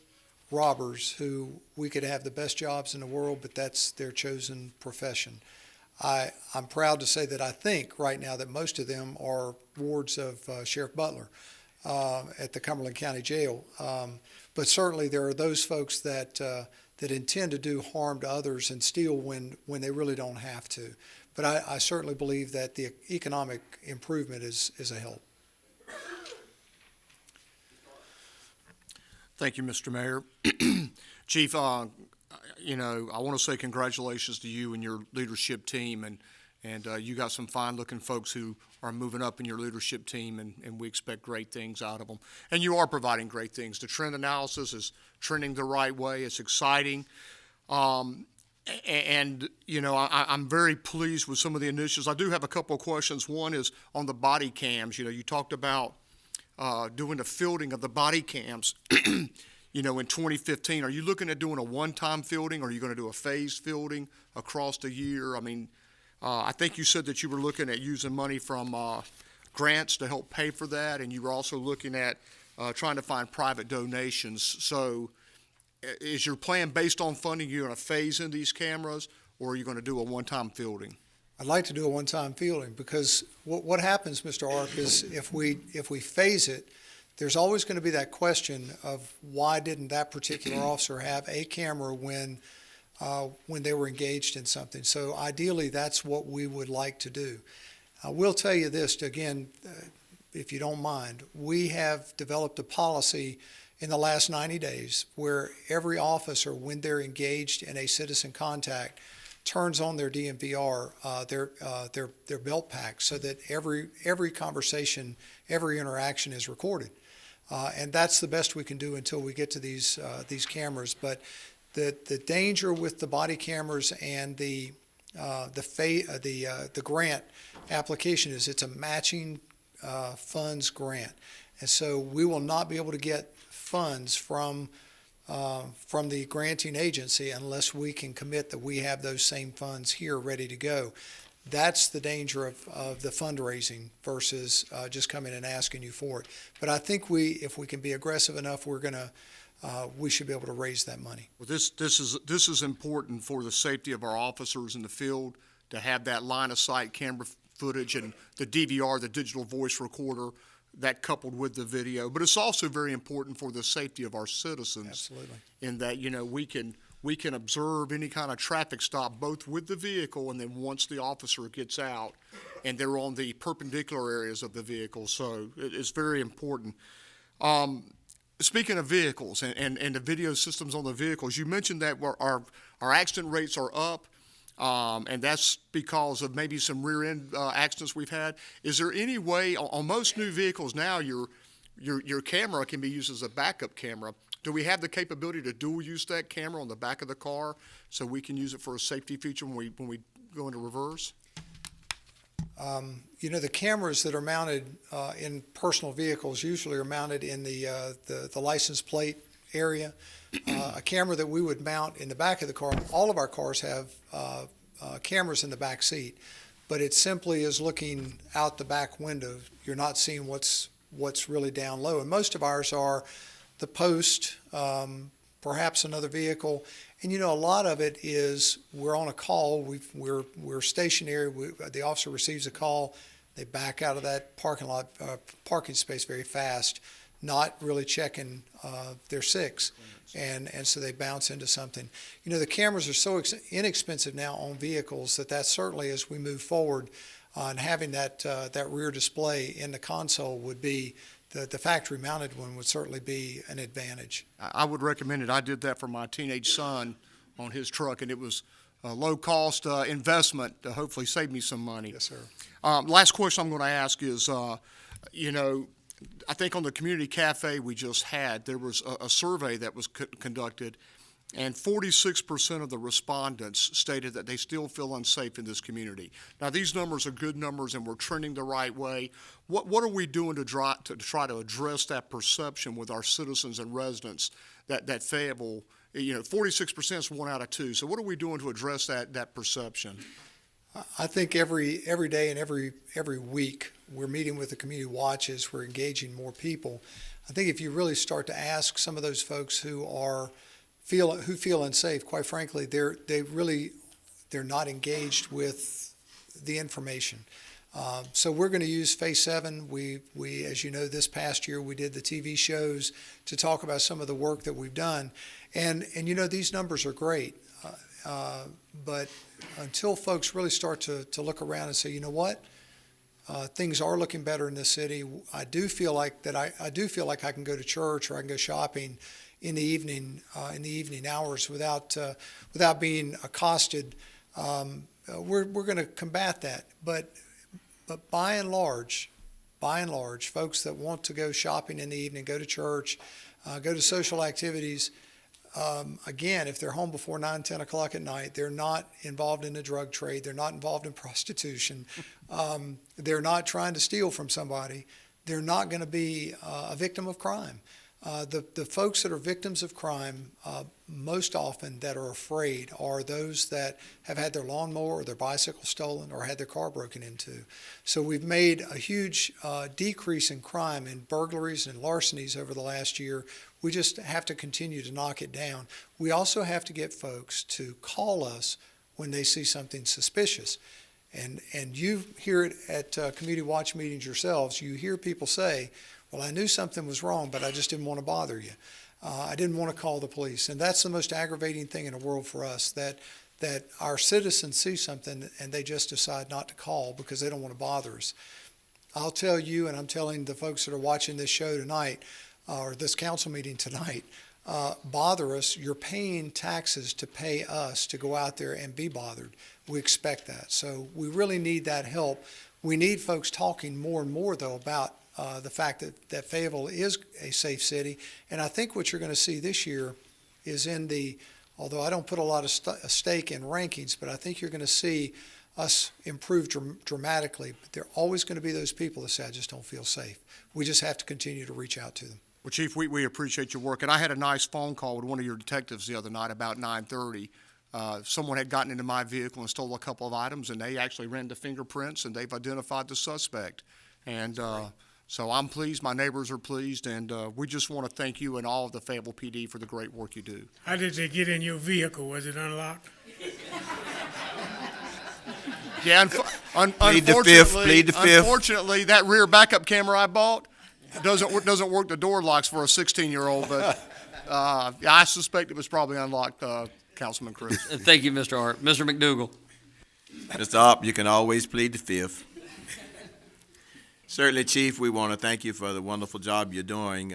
robbers, who we could have the best jobs in the world, but that's their chosen profession. I'm proud to say that I think right now that most of them are wards of Sheriff Butler at the Cumberland County Jail. But certainly there are those folks that intend to do harm to others and steal when they really don't have to. But I certainly believe that the economic improvement is a help. Thank you, Mr. Mayor. Chief, you know, I want to say congratulations to you and your leadership team, and you got some fine-looking folks who are moving up in your leadership team, and we expect great things out of them. And you are providing great things. The trend analysis is trending the right way. It's exciting. And, you know, I'm very pleased with some of the initiatives. I do have a couple of questions. One is on the body cams. You know, you talked about doing the fielding of the body cams, you know, in 2015. Are you looking at doing a one-time fielding, or are you going to do a phased fielding across the year? I mean, I think you said that you were looking at using money from grants to help pay for that, and you were also looking at trying to find private donations. So is your plan based on funding, you're going to phase in these cameras, or are you going to do a one-time fielding? I'd like to do a one-time fielding, because what happens, Mr. Arp, is if we phase it, there's always going to be that question of why didn't that particular officer have a camera when they were engaged in something. So ideally, that's what we would like to do. I will tell you this, again, if you don't mind, we have developed a policy in the last 90 days where every officer, when they're engaged in a citizen contact, turns on their DMVR, their belt pack, so that every conversation, every interaction is recorded. And that's the best we can do until we get to these cameras. But the danger with the body cameras and the grant application is it's a matching funds grant, and so we will not be able to get funds from the granting agency unless we can commit that we have those same funds here ready to go. That's the danger of the fundraising versus just coming and asking you for it. But I think if we can be aggressive enough, we should be able to raise that money. Well, this is important for the safety of our officers in the field, to have that line of sight camera footage and the DVR, the digital voice recorder, that coupled with the video. But it's also very important for the safety of our citizens. Absolutely. In that, you know, we can observe any kind of traffic stop, both with the vehicle and then once the officer gets out and they're on the perpendicular areas of the vehicle. So it's very important. Speaking of vehicles and the video systems on the vehicles, you mentioned that our accident rates are up. And that's because of maybe some rear-end accidents we've had. Is there any way, on most new vehicles now, your camera can be used as a backup camera? Do we have the capability to dual use that camera on the back of the car so we can use it for a safety feature when we go into reverse? You know, the cameras that are mounted in personal vehicles usually are mounted in the license plate area. A camera that we would mount in the back of the car, all of our cars have cameras in the back seat, but it simply is looking out the back window. You're not seeing what's really down low. And most of ours are the post, perhaps another vehicle. And, you know, a lot of it is we're on a call. We're stationary. The officer receives a call. They back out of that parking space very fast, not really checking their six. And so they bounce into something. You know, the cameras are so inexpensive now on vehicles that certainly, as we move forward, and having that rear display in the console would be, the factory mounted one would certainly be an advantage. I would recommend it. I did that for my teenage son on his truck, and it was a low-cost investment to hopefully save me some money. Yes, sir. Last question I'm going to ask is, you know, I think on the community cafe we just had, there was a survey that was conducted, and 46% of the respondents stated that they still feel unsafe in this community. Now, these numbers are good numbers, and we're trending the right way. What are we doing to try to address that perception with our citizens and residents that Fayetteville, 46% is 1 out of 2. So what are we doing to address that perception? I think every day and every week we're meeting with the community watches, we're engaging more people. I think if you really start to ask some of those folks who feel unsafe, quite frankly, they're not engaged with the information. So we're going to use Phase 7. We, as you know, this past year we did the TV shows to talk about some of the work that we've done, and these numbers are great. But until folks really start to look around and say, you know what, things are looking better in this city. I do feel like I can go to church or I can go shopping in the evening hours without being accosted. We're going to combat that. But by and large, folks that want to go shopping in the evening, go to church, go to social activities. Again, if they're home before 9, 10 o'clock at night, they're not involved in the drug trade. They're not involved in prostitution. They're not trying to steal from somebody. They're not going to be a victim of crime. The folks that are victims of crime most often that are afraid are those that have had their lawnmower or their bicycle stolen or had their car broken into. So we've made a huge decrease in crime, in burglaries and larcenies over the last year. We just have to continue to knock it down. We also have to get folks to call us when they see something suspicious. And you hear it at community watch meetings yourselves. You hear people say, well, I knew something was wrong, but I just didn't want to bother you. I didn't want to call the police. And that's the most aggravating thing in the world for us, that our citizens see something and they just decide not to call because they don't want to bother us. I'll tell you, and I'm telling the folks that are watching this show tonight, or this council meeting tonight, bother us. You're paying taxes to pay us to go out there and be bothered. We expect that. So we really need that help. We need folks talking more and more, though, about the fact that Fayetteville is a safe city. And I think what you're going to see this year is although I don't put a lot of stake in rankings, but I think you're going to see us improve dramatically. But there are always going to be those people that say, I just don't feel safe. We just have to continue to reach out to them. Well, Chief, we appreciate your work. And I had a nice phone call with one of your detectives the other night about 9:30. Someone had gotten into my vehicle and stole a couple of items, and they actually ran the fingerprints, and they've identified the suspect. And so I'm pleased, my neighbors are pleased, and we just want to thank you and all of the Fayetteville PD for the great work you do. How did they get in your vehicle? Was it unlocked? Yeah, Plead the fifth. Unfortunately, that rear backup camera I bought doesn't work the door locks for a 16-year-old, but I suspect it was probably unlocked, Councilman Chris. Thank you, Mr. Hart. Mr. McDougal. Mr. Opp, you can always plead the fifth. Certainly, Chief, we want to thank you for the wonderful job you're doing.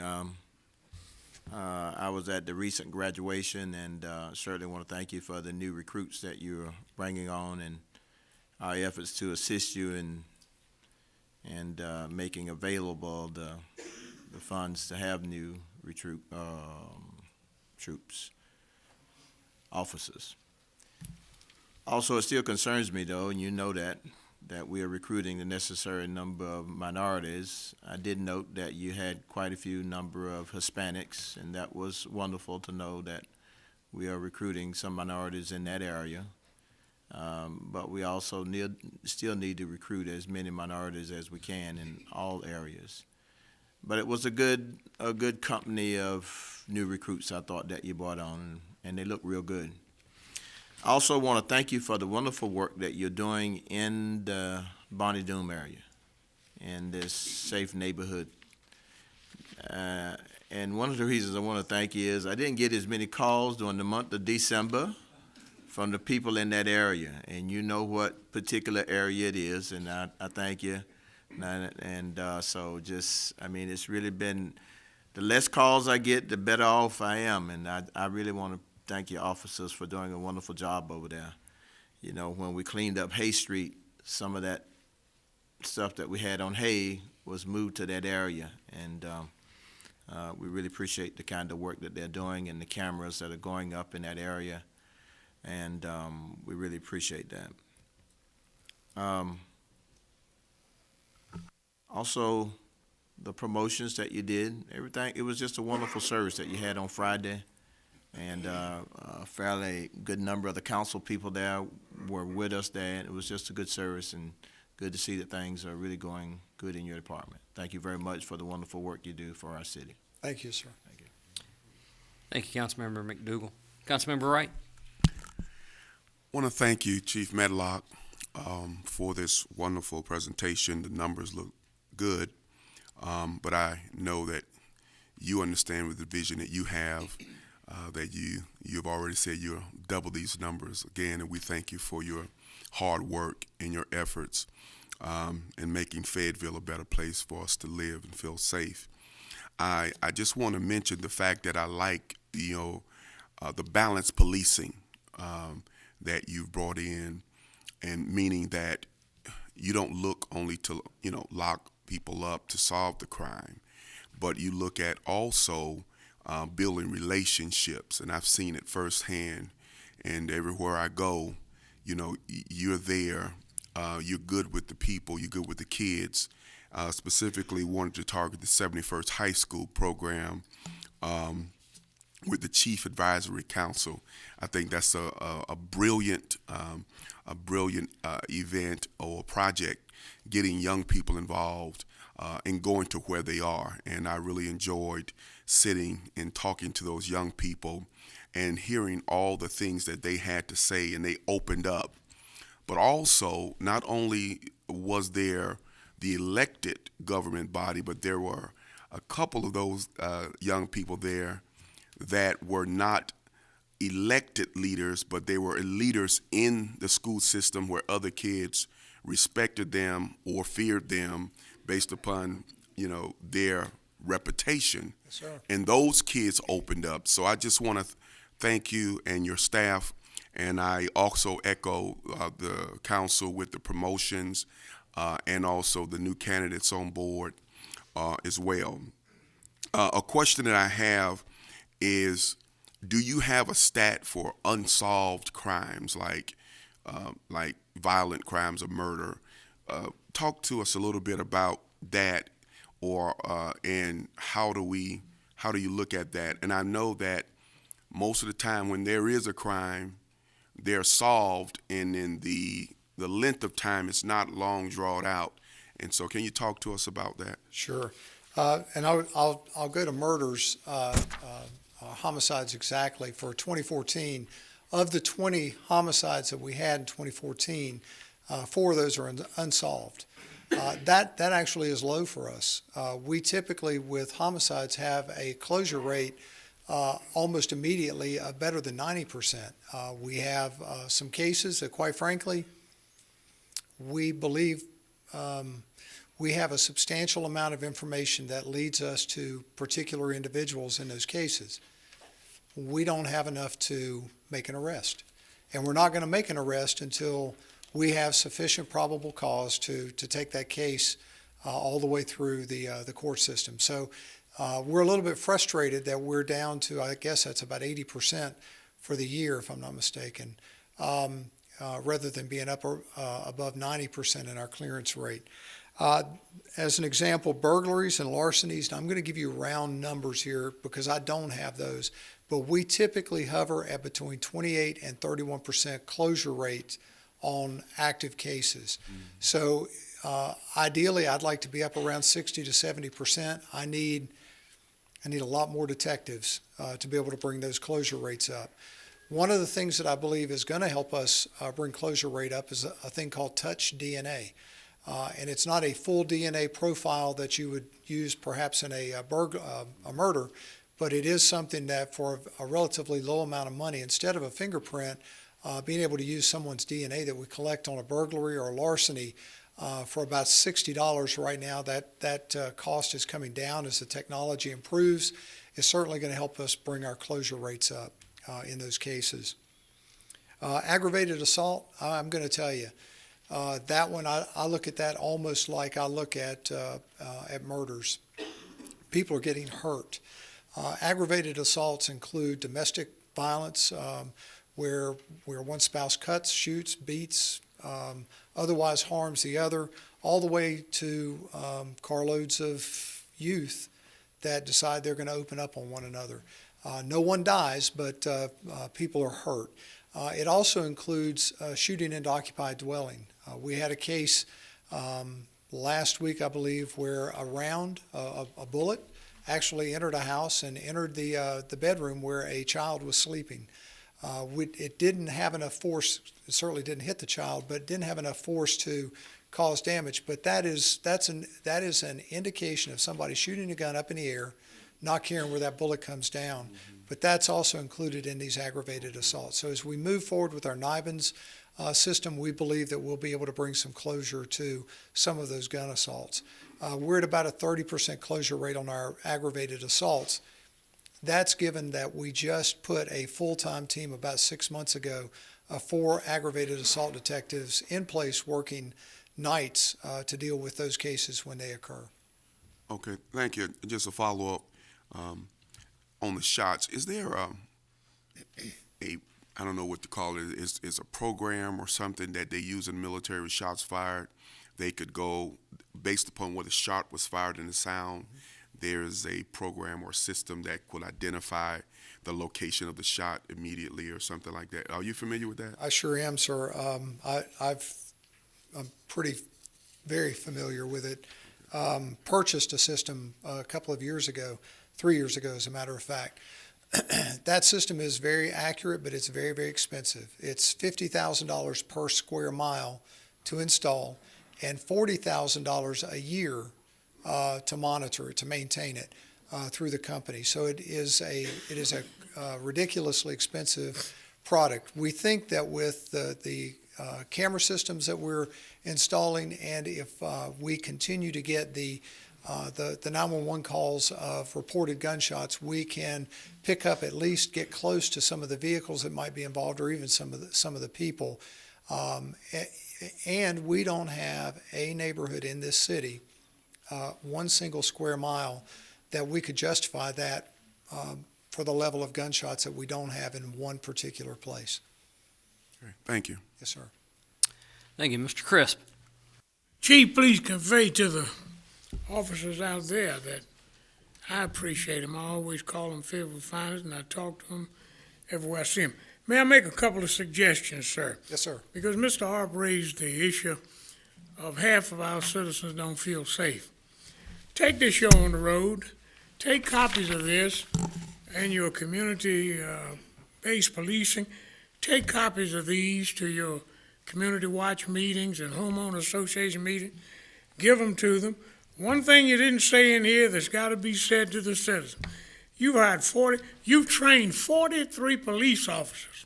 I was at the recent graduation, and certainly want to thank you for the new recruits that you're bringing on and our efforts to assist you in making available the funds to have new troops, officers. Also, it still concerns me, though, and you know that we are recruiting the necessary number of minorities. I did note that you had quite a few number of Hispanics, and that was wonderful to know that we are recruiting some minorities in that area. But we also still need to recruit as many minorities as we can in all areas. But it was a good company of new recruits, I thought, that you brought on, and they look real good. I also want to thank you for the wonderful work that you're doing in the Bonnie Doon area, in this safe neighborhood. And one of the reasons I want to thank you is I didn't get as many calls during the month of December from the people in that area, and you know what particular area it is, and I thank you. And so it's really been, the less calls I get, the better off I am, and I really want to thank your officers for doing a wonderful job over there. You know, when we cleaned up Hay Street, some of that stuff that we had on Hay was moved to that area, and We really appreciate the kind of work that they're doing and the cameras that are going up in that area, and we really appreciate that. Also, the promotions that you did, everything, it was just a wonderful service that you had on Friday, and a fairly good number of the council people there were with us there, and it was just a good service and good to see that things are really going good in your department. Thank you very much for the wonderful work you do for our city. Thank you, sir. Thank you. Thank you, Councilmember McDougal. Councilmember Wright. I want to thank you, Chief Medlock, for this wonderful presentation. The numbers look good, but I know that you understand with the vision that you have, that you've already said you'll double these numbers again, and we thank you for your hard work and your efforts in making Fayetteville a better place for us to live and feel safe. I just want to mention the fact that I like, the balanced policing that you've brought in, and meaning that you don't look only to, lock people up to solve the crime, but you look at also building relationships. And I've seen it firsthand, and everywhere I go, you're there, you're good with the people, you're good with the kids. Specifically wanted to target the 71st High School program with the Chief Advisory Council. I think that's a brilliant event or project, getting young people involved and going to where they are. And I really enjoyed sitting and talking to those young people and hearing all the things that they had to say, and they opened up. But also, not only was there the elected government body, but there were a couple of those young people there that were not elected leaders, but they were leaders in the school system where other kids respected them or feared them based upon, their reputation. Yes, sir. And those kids opened up. So I just want to thank you and your staff, and I also echo the council with the promotions and also the new candidates on board as well. A question that I have is, do you have a stat for unsolved crimes like violent crimes or murder? Talk to us a little bit about that, or and how do you look at that? And I know that most of the time when there is a crime, they're solved, and in the length of time, it's not long drawn out. And so, can you talk to us about that? Sure. And I'll go to murders, homicides exactly. For 2014, of the 20 homicides that we had in 2014, 4 of those are unsolved. That actually is low for us. We typically, with homicides, have a closure rate almost immediately better than 90%. We have some cases that, quite frankly, we believe we have a substantial amount of information that leads us to particular individuals in those cases. We don't have enough to make an arrest. And we're not going to make an arrest until we have sufficient probable cause to take that case all the way through the court system. So we're a little bit frustrated that we're down to, I guess that's about 80% for the year, if I'm not mistaken, rather than being up above 90% in our clearance rate. As an example, burglaries and larcenies, and I'm going to give you round numbers here because I don't have those, but we typically hover at between 28 and 31% closure rates on active cases. Mm-hmm. So ideally, I'd like to be up around 60 to 70%. I need a lot more detectives to be able to bring those closure rates up. One of the things that I believe is going to help us bring closure rate up is a thing called touch DNA. And it's not a full DNA profile that you would use perhaps in a murder, but it is something that for a relatively low amount of money, instead of a fingerprint, being able to use someone's DNA that we collect on a burglary or a larceny for about $60 right now. That cost is coming down as the technology improves. It's certainly going to help us bring our closure rates up in those cases. Aggravated assault, I'm going to tell you, that one, I look at that almost like I look at murders, people are getting hurt. Aggravated assaults include domestic violence, where one spouse cuts, shoots, beats, otherwise harms the other, all the way to carloads of youth that decide they're going to open up on one another. No one dies, but people are hurt. It also includes shooting into occupied dwelling. We had a case last week, I believe, where a bullet actually entered a house and entered the bedroom where a child was sleeping. It didn't have enough force. It certainly didn't hit the child, but it didn't have enough force to cause damage. But that is an indication of somebody shooting a gun up in the air, not caring where that bullet comes down. But that's also included in these aggravated assaults. So as we move forward with our NIBINS system, we believe that we'll be able to bring some closure to some of those gun assaults. We're at about a 30% closure rate on our aggravated assaults. That's given that we just put a full-time team about 6 months ago of 4 aggravated assault detectives in place working nights to deal with those cases when they occur. Okay, thank you. Just a follow-up on the shots. Is there a I don't know what to call it, is a program or something that they use in the military with shots fired? They could go, based upon where the shot was fired and the sound, there's a program or system that could identify the location of the shot immediately or something like that. Are you familiar with that? I sure am, sir. I'm very familiar with it. Purchased a system a couple of years ago, 3 years ago, as a matter of fact. That system is very accurate, but it's very, very expensive. It's $50,000 per square mile to install and $40,000 a year to monitor it, to maintain it through the company. So it is a ridiculously expensive product. We think that with the camera systems that we're installing, and if we continue to get the 911 calls of reported gunshots, we can pick up, at least get close to some of the vehicles that might be involved, or even some of the people. And we don't have a neighborhood in this city, one single square mile, that we could justify that for the level of gunshots that we don't have in one particular place. Okay. Thank you. Yes, sir. Thank you. Mr. Crisp. Chief, please convey to the officers out there that I appreciate them. I always call them Fayetteville Finest, and I talk to them everywhere I see them. May I make a couple of suggestions, sir? Yes, sir. Because Mr. Harp raised the issue of half of our citizens don't feel safe. Take this show on the road. Take copies of this and your community-based policing. Take copies of these to your community watch meetings and homeowner association meetings. Give them to them. One thing you didn't say in here that's got to be said to the citizens. You've trained 43 police officers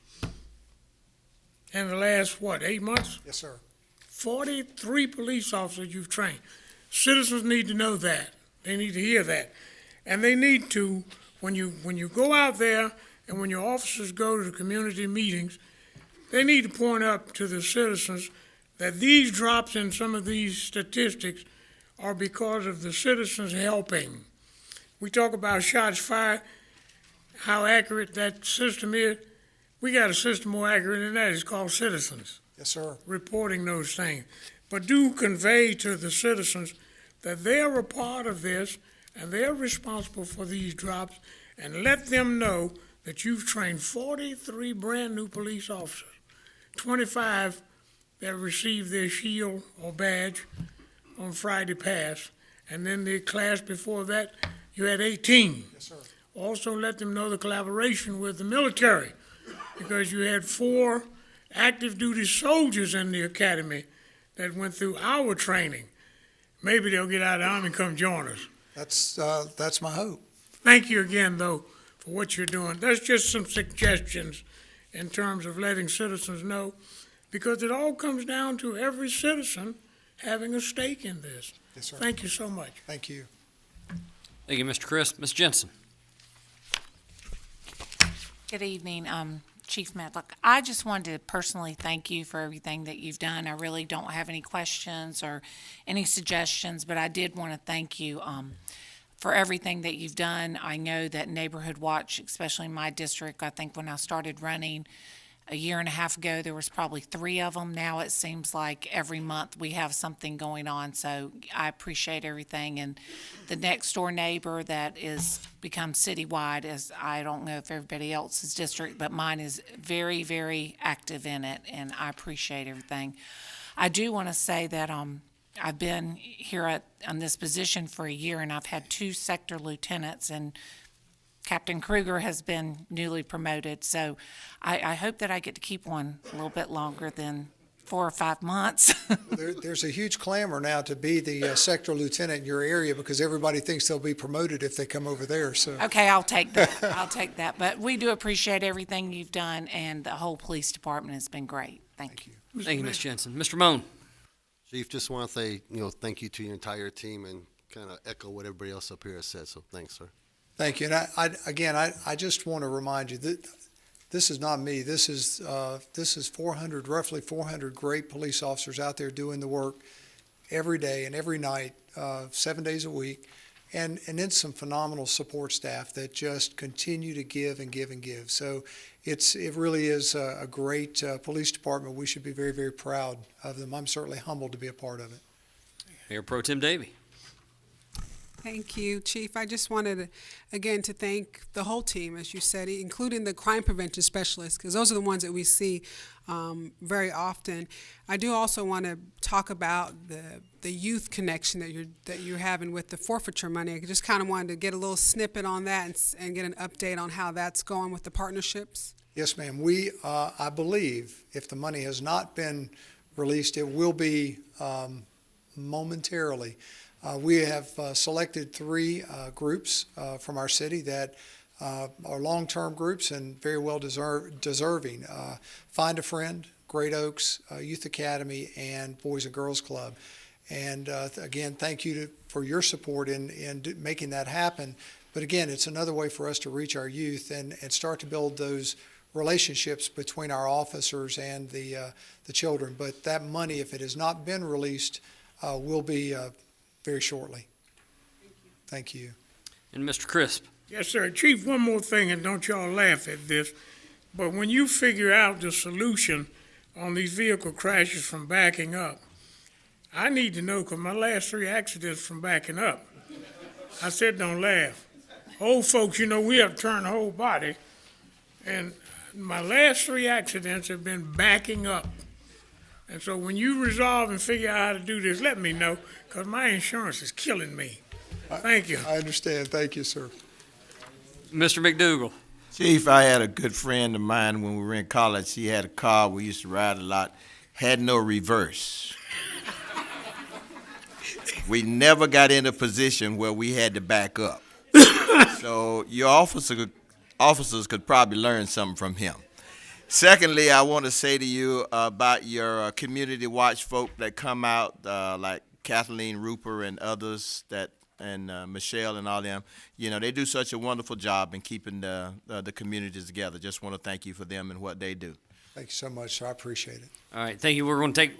in the last, 8 months? Yes, sir. 43 police officers you've trained. Citizens need to know that. They need to hear that. And they need to, when you go out there and when your officers go to the community meetings, they need to point out to the citizens that these drops in some of these statistics are because of the citizens helping. We talk about shots fired, how accurate that system is. We got a system more accurate than that. It's called citizens. Yes, sir. Reporting those things. But do convey to the citizens that they're a part of this and they're responsible for these drops, and let them know that you've trained 43 brand new police officers, 25 that received their shield or badge on Friday past, and then the class before that, you had 18. Yes, sir. Also let them know the collaboration with the military, because you had 4 active duty soldiers in the academy that went through our training. Maybe they'll get out of the Army and come join us. That's my hope. Thank you again, though, for what you're doing. That's just some suggestions in terms of letting citizens know, because it all comes down to every citizen having a stake in this. Yes, sir. Thank you so much. Thank you. Thank you, Mr. Crisp. Ms. Jensen. Good evening, Chief Medlock. I just wanted to personally thank you for everything that you've done. I really don't have any questions or any suggestions, but I did want to thank you. for everything that you've done. I know that Neighborhood Watch, especially in my district, I think when I started running a year and a half ago, there was probably 3 of them. Now it seems like every month we have something going on. So I appreciate everything. And the next door neighbor that is become citywide is, I don't know if everybody else's district, but mine is very, very active in it. And I appreciate everything. I do want to say that I've been here on this position for a year, and I've had 2 sector lieutenants, and Captain Kruger has been newly promoted. So I hope that I get to keep one a little bit longer than 4 or 5 months. There's a huge clamor now to be the sector lieutenant in your area because everybody thinks they'll be promoted if they come over there. So Okay, I'll take that. I'll take that. But we do appreciate everything you've done, and the whole police department has been great. Thank you. Thank you, Ms. Jensen. Mr. Moan. Chief, just want to say, thank you to your entire team and kind of echo what everybody else up here has said. So thanks, sir. thank you. And I just want to remind you that this is not me. This is roughly 400 great police officers out there doing the work every day and every night, 7 days a week. And then some phenomenal support staff that just continue to give and give and give. So it really is a great police department. We should be very, very proud of them. I'm certainly humbled to be a part of it. Mayor Pro Tem Davey. Thank you, Chief. I just wanted, again, to thank the whole team, as you said, including the crime prevention specialists, because those are the ones that we see very often. I do also want to talk about the youth connection that you're having with the forfeiture money. I just kind of wanted to get a little snippet on that and get an update on how that's going with the partnerships. Yes, ma'am. We, I believe, if the money has not been released, it will be momentarily. We have selected 3 groups from our city that are long-term groups and very well deserving. Find a Friend, Great Oaks, Youth Academy, and Boys and Girls Club. And again, thank you for your support in making that happen. But again, it's another way for us to reach our youth and start to build those relationships between our officers and the children. But that money, if it has not been released, will be very shortly. Thank you. And Mr. Crisp. Yes, sir. Chief, one more thing, and don't y'all laugh at this, but when you figure out the solution on these vehicle crashes from backing up, I need to know, because my last 3 accidents from backing up. I said don't laugh. Old folks, we have to turn the whole body, and my last 3 accidents have been backing up. And so when you resolve and figure out how to do this, let me know, because my insurance is killing me. Thank you. I understand. Thank you, sir. Mr. McDougal. Chief, I had a good friend of mine when we were in college. He had a car we used to ride a lot, had no reverse. We never got in a position where we had to back up. So your officers could probably learn something from him. Secondly, I want to say to you about your community watch folk that come out, like Kathleen Rupert and others, and Michelle and all them. They do such a wonderful job in keeping the communities together. Just want to thank you for them and what they do. Thank you so much, sir. I appreciate it. All right, thank you. We're going to take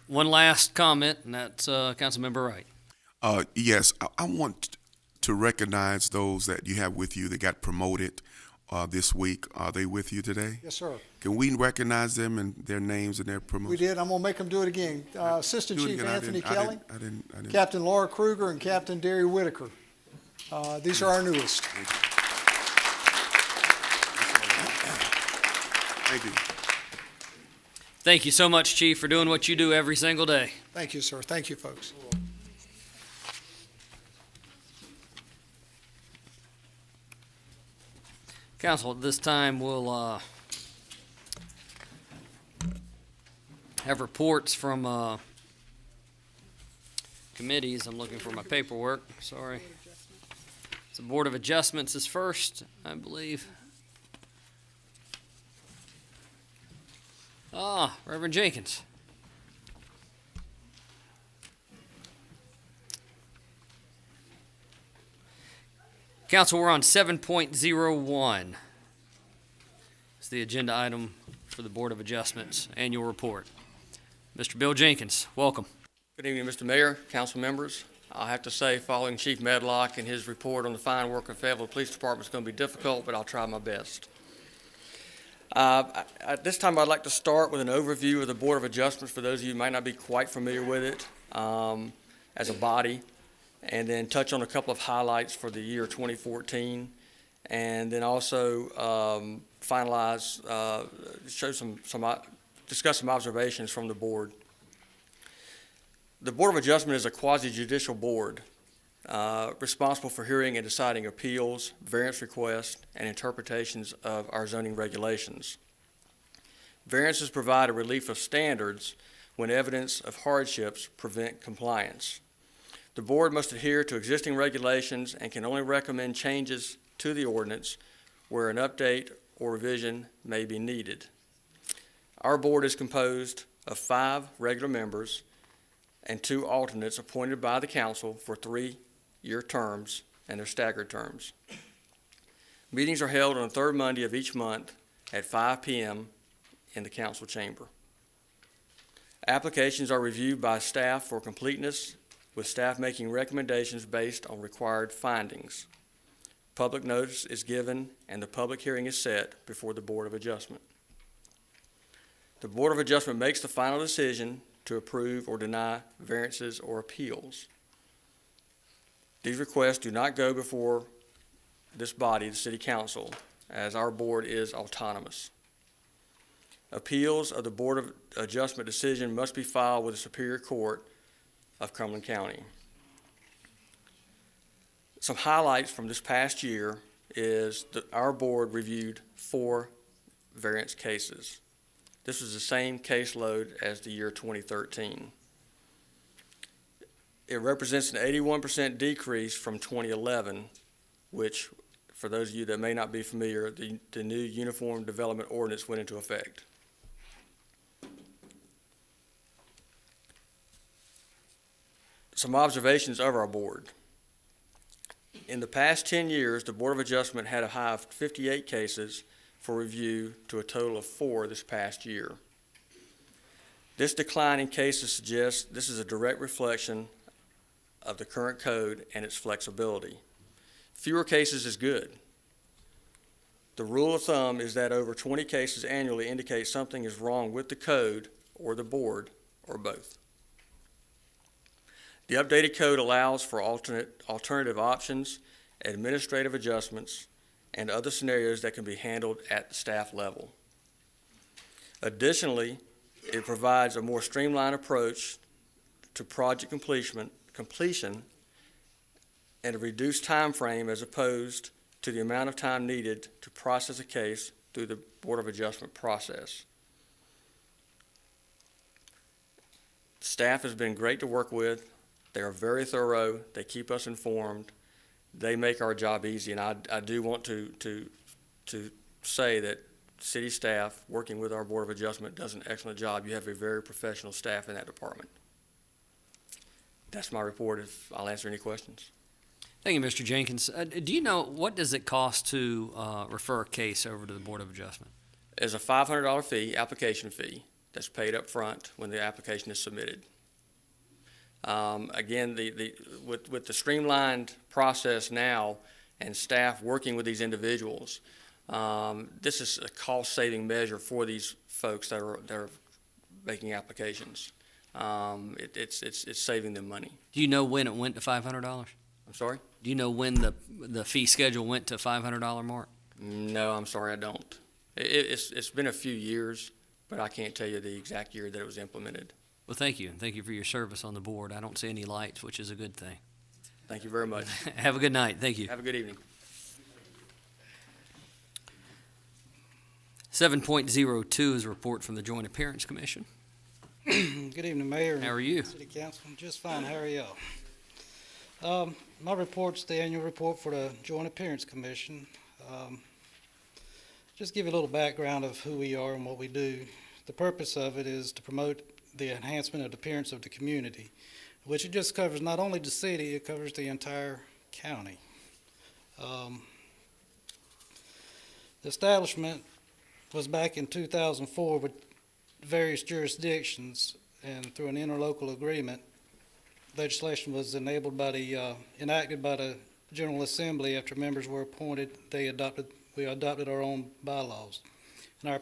one last comment, and that's Councilmember Wright. Yes, I want to recognize those that you have with you that got promoted this week. Are they with you today? Yes, sir. Can we recognize them and their names and their promotion? We did. I'm going to make them do it again. Assistant Do it Chief again. Anthony Kelly, I didn't. Captain Laura Kruger, and Captain Derry Whitaker. These are our newest. Thank you. Thank you so much, Chief, for doing what you do every single day. Thank you, sir. Thank you, folks. Council, at this time, we'll have reports from committees. I'm looking for my paperwork. Sorry. The Board of Adjustments is first, I believe. Reverend Jenkins. Council, we're on 7.01. It's the agenda item for the Board of Adjustments annual report. Mr. Bill Jenkins, welcome. Good evening, Mr. Mayor, council members. I'll have to say, following Chief Medlock and his report on the fine work of Fayetteville Police Department is going to be difficult, but I'll try my best. At this time, I'd like to start with an overview of the Board of Adjustments for those of you who might not be quite familiar with it as a body, and then touch on a couple of highlights for the year 2014, and then also finalize, discuss some observations from the board. The Board of Adjustment is a quasi-judicial board responsible for hearing and deciding appeals, variance requests, and interpretations of our zoning regulations. Variances provide a relief of standards when evidence of hardships prevent compliance. The board must adhere to existing regulations and can only recommend changes to the ordinance where an update or revision may be needed. Our board is composed of 5 regular members and 2 alternates appointed by the council for 3-year terms, and they're staggered terms. Meetings are held on the 3rd Monday of each month at 5 p.m. in the council chamber. Applications are reviewed by staff for completeness, with staff making recommendations based on required findings. Public notice is given and the public hearing is set before the Board of Adjustment. The Board of Adjustment makes the final decision to approve or deny variances or appeals. These requests do not go before this body, the City Council, as our board is autonomous. Appeals of the Board of Adjustment decision must be filed with the Superior Court of Cumberland County. Some highlights from this past year is that our board reviewed 4 variance cases. This was the same caseload as the year 2013. It represents an 81% decrease from 2011, which, for those of you that may not be familiar, the new Uniform Development Ordinance went into effect. Some observations of our board. In the past 10 years, the Board of Adjustment had a high of 58 cases for review to a total of 4 this past year. This decline in cases suggests this is a direct reflection of the current code and its flexibility. Fewer cases is good. The rule of thumb is that over 20 cases annually indicate something is wrong with the code or the board or both. The updated code allows for alternative options, administrative adjustments, and other scenarios that can be handled at the staff level. Additionally, it provides a more streamlined approach to project completion and a reduced time frame as opposed to the amount of time needed to process a case through the Board of Adjustment process. Staff has been great to work with. They are very thorough. They keep us informed. They make our job easy, and I do want to say that city staff working with our Board of Adjustment does an excellent job. You have a very professional staff in that department. That's my report. I'll answer any questions. Thank you, Mr. Jenkins. Do you know what does it cost to refer a case over to the Board of Adjustment? There's a $500 fee, application fee, that's paid up front when the application is submitted. Again, with the streamlined process now and staff working with these individuals, this is a cost-saving measure for these folks that are making applications. It's saving them money. Do you know when it went to $500? I'm sorry? Do you know when the fee schedule went to $500 mark? No, I'm sorry, I don't. It's been a few years, but I can't tell you the exact year that it was implemented. Well, thank you. Thank you for your service on the board. I don't see any lights, which is a good thing. Thank you very much. Have a good night. Thank you. Have a good evening. 7.02 is a report from the Joint Appearance Commission. Good evening, Mayor. How are you? City Council. Just fine. How are y'all? My report's the annual report for the Joint Appearance Commission. Just give you a little background of who we are and what we do. The purpose of it is to promote the enhancement of the appearance of the community, which it just covers not only the city, it covers the entire county. The establishment was back in 2004 with various jurisdictions, and through an interlocal agreement, legislation was enacted by the General Assembly after members were appointed. We adopted our own bylaws. And our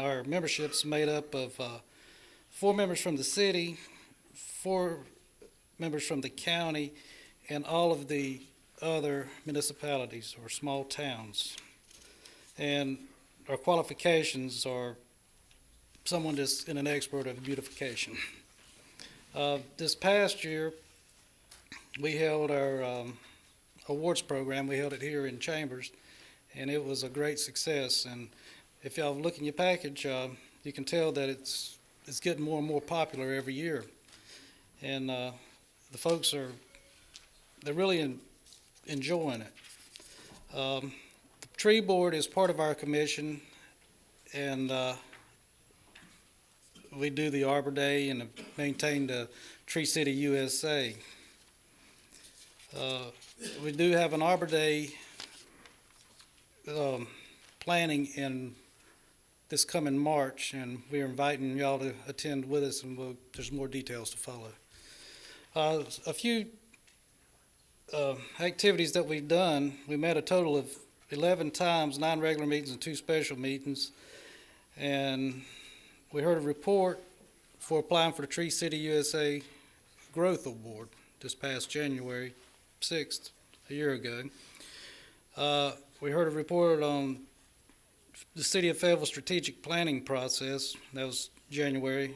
our membership's made up of 4 members from the city, 4 members from the county, and all of the other municipalities or small towns. And our qualifications are someone that's an expert of beautification. This past year, we held our awards program. We held it here in Chambers, and it was a great success. And if y'all look in your package, you can tell that it's getting more and more popular every year. And the folks they're really enjoying it. The tree board is part of our commission, and we do the Arbor Day and maintain the Tree City USA. We do have an Arbor Day planning in this coming March, and we're inviting y'all to attend with us, and there's more details to follow. A few activities that we've done. We met a total of 11 times, 9 regular meetings and 2 special meetings, and we heard a report for applying for the Tree City USA Growth Award this past January 6th, a year ago. We heard a report on the City of Fayetteville strategic planning process. That was January.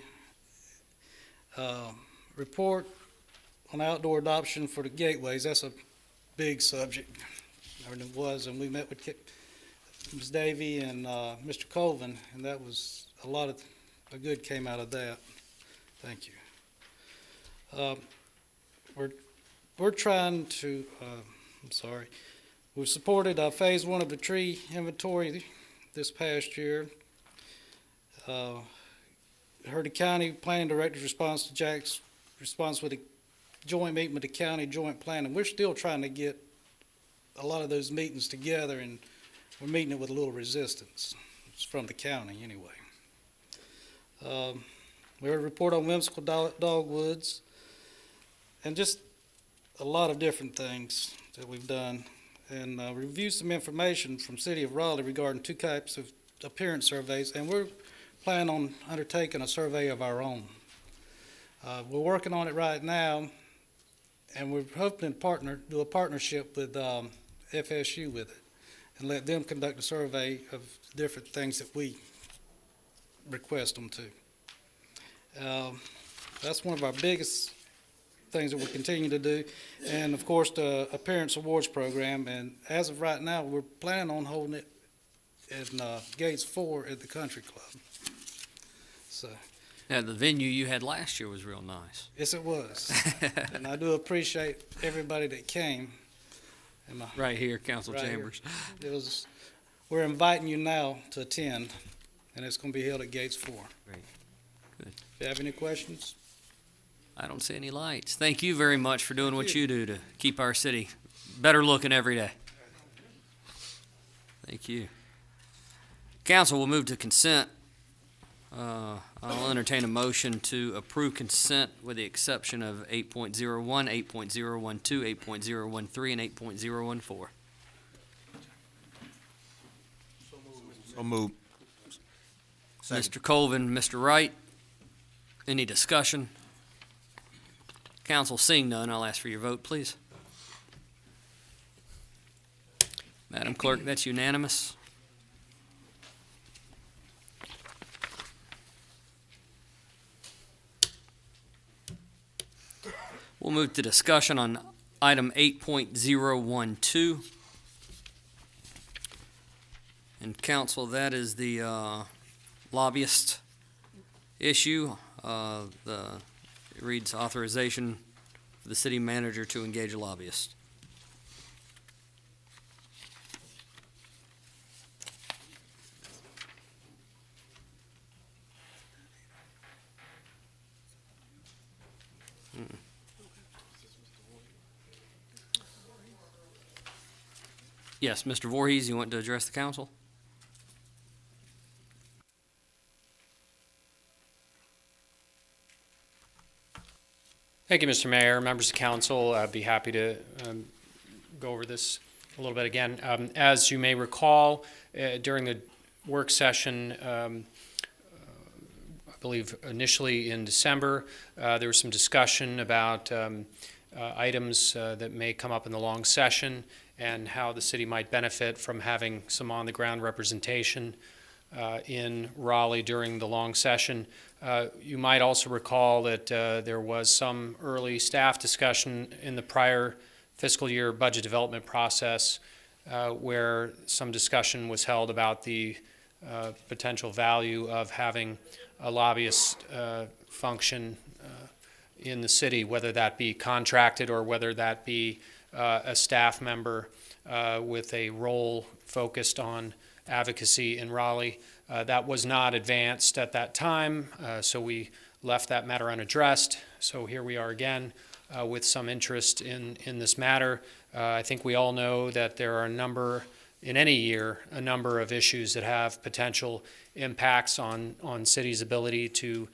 Report on outdoor adoption for the gateways. That's a big subject, or it was, and we met with Ms. Davy and Mr. Colvin, and that was a lot of good came out of that. Thank you. We're trying to, we've supported phase 1 of the tree inventory this past year. Heard the county planning director's response to Jack's response with a joint meeting with the county joint plan, and we're still trying to get a lot of those meetings together, and we're meeting it with a little resistance. It's from the county anyway. We heard a report on whimsical dogwoods, and just a lot of different things that we've done, and reviewed some information from City of Raleigh regarding 2 types of appearance surveys, and we're planning on undertaking a survey of our own. We're working on it right now, and we're hoping to do a partnership with FSU with it, and let them conduct a survey of different things that we request them to. That's one of our biggest things that we're continuing to do, and of course the Appearance Awards program, and as of right now we're planning on holding it in Gates 4 at the Country Club. So. Yeah, the venue you had last year was real nice. Yes, it was. And I do appreciate everybody that came. Right here, Council Chambers. We're inviting you now to attend, and it's going to be held at Gates 4. Great. Good. If you have any questions? I don't see any lights. Thank you very much for doing what you do to keep our city better looking every day. Thank you. Council will move to consent. I'll entertain a motion to approve consent with the exception of 8.01, 8.012, 8.013, and 8.014. So moved. Mr. Colvin, Mr. Wright, any discussion? Council, seeing none, I'll ask for your vote, please. Madam Clerk, that's unanimous. We'll move to discussion on item 8.012. And council, that is the lobbyist issue. It reads authorization for the city manager to engage a lobbyist. Yes, Mr. Voorhees, you want to address the council? Thank you, Mr. Mayor. Members of council, I'd be happy to go over this a little bit again. As you may recall, during the work session, I believe initially in December, there was some discussion about items that may come up in the long session and how the city might benefit from having some on-the-ground representation in Raleigh during the long session. You might also recall that there was some early staff discussion in the prior fiscal year budget development process where some discussion was held about the potential value of having a lobbyist function in the city, whether that be contracted or whether that be a staff member with a role focused on advocacy in Raleigh. That was not advanced at that time, so we left that matter unaddressed. So here we are again with some interest in this matter. I think we all know that there are in any year, a number of issues that have potential impacts on city's ability to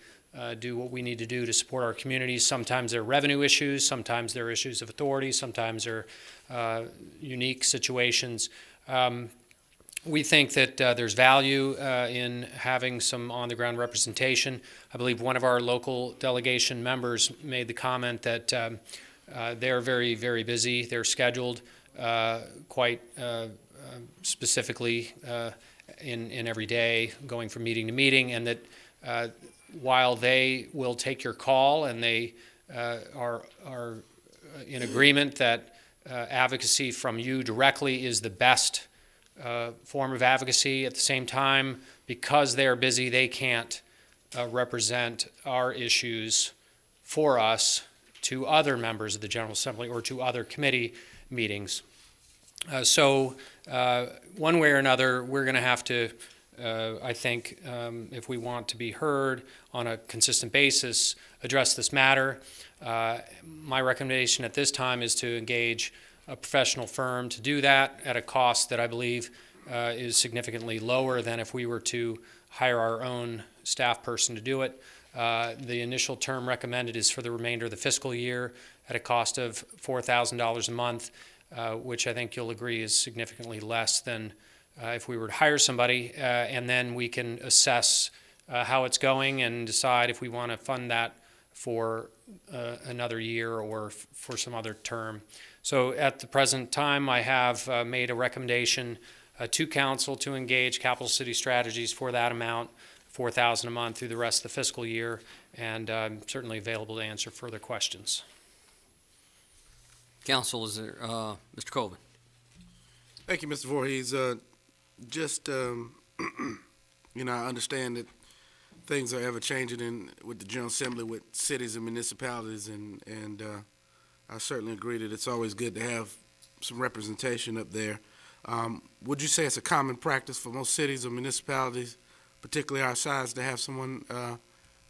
do what we need to do to support our communities. Sometimes they're revenue issues, sometimes they're issues of authority, sometimes they're unique situations. We think that there's value in having some on-the-ground representation. I believe one of our local delegation members made the comment that they're very, very busy. They're scheduled quite specifically in every day, going from meeting to meeting, and that while they will take your call and they are in agreement that advocacy from you directly is the best form of advocacy, at the same time, because they're busy, they can't represent our issues for us to other members of the General Assembly or to other committee meetings. So one way or another, we're going to have to, I think, if we want to be heard on a consistent basis, address this matter. My recommendation at this time is to engage a professional firm to do that at a cost that I believe is significantly lower than if we were to hire our own staff person to do it. The initial term recommended is for the remainder of the fiscal year at a cost of $4,000 a month, which I think you'll agree is significantly less than if we were to hire somebody, and then we can assess how it's going and decide if we want to fund that for another year or for some other term. So at the present time, I have made a recommendation to council to engage Capital City Strategies for that amount, $4,000 a month through the rest of the fiscal year, and I'm certainly available to answer further questions. Council, is there, Mr. Colvin? Thank you, Mr. Voorhees. You know, I understand that things are ever changing with the General Assembly, with cities and municipalities, and I certainly agree that it's always good to have some representation up there. Would you say it's a common practice for most cities or municipalities, particularly our size, to have someone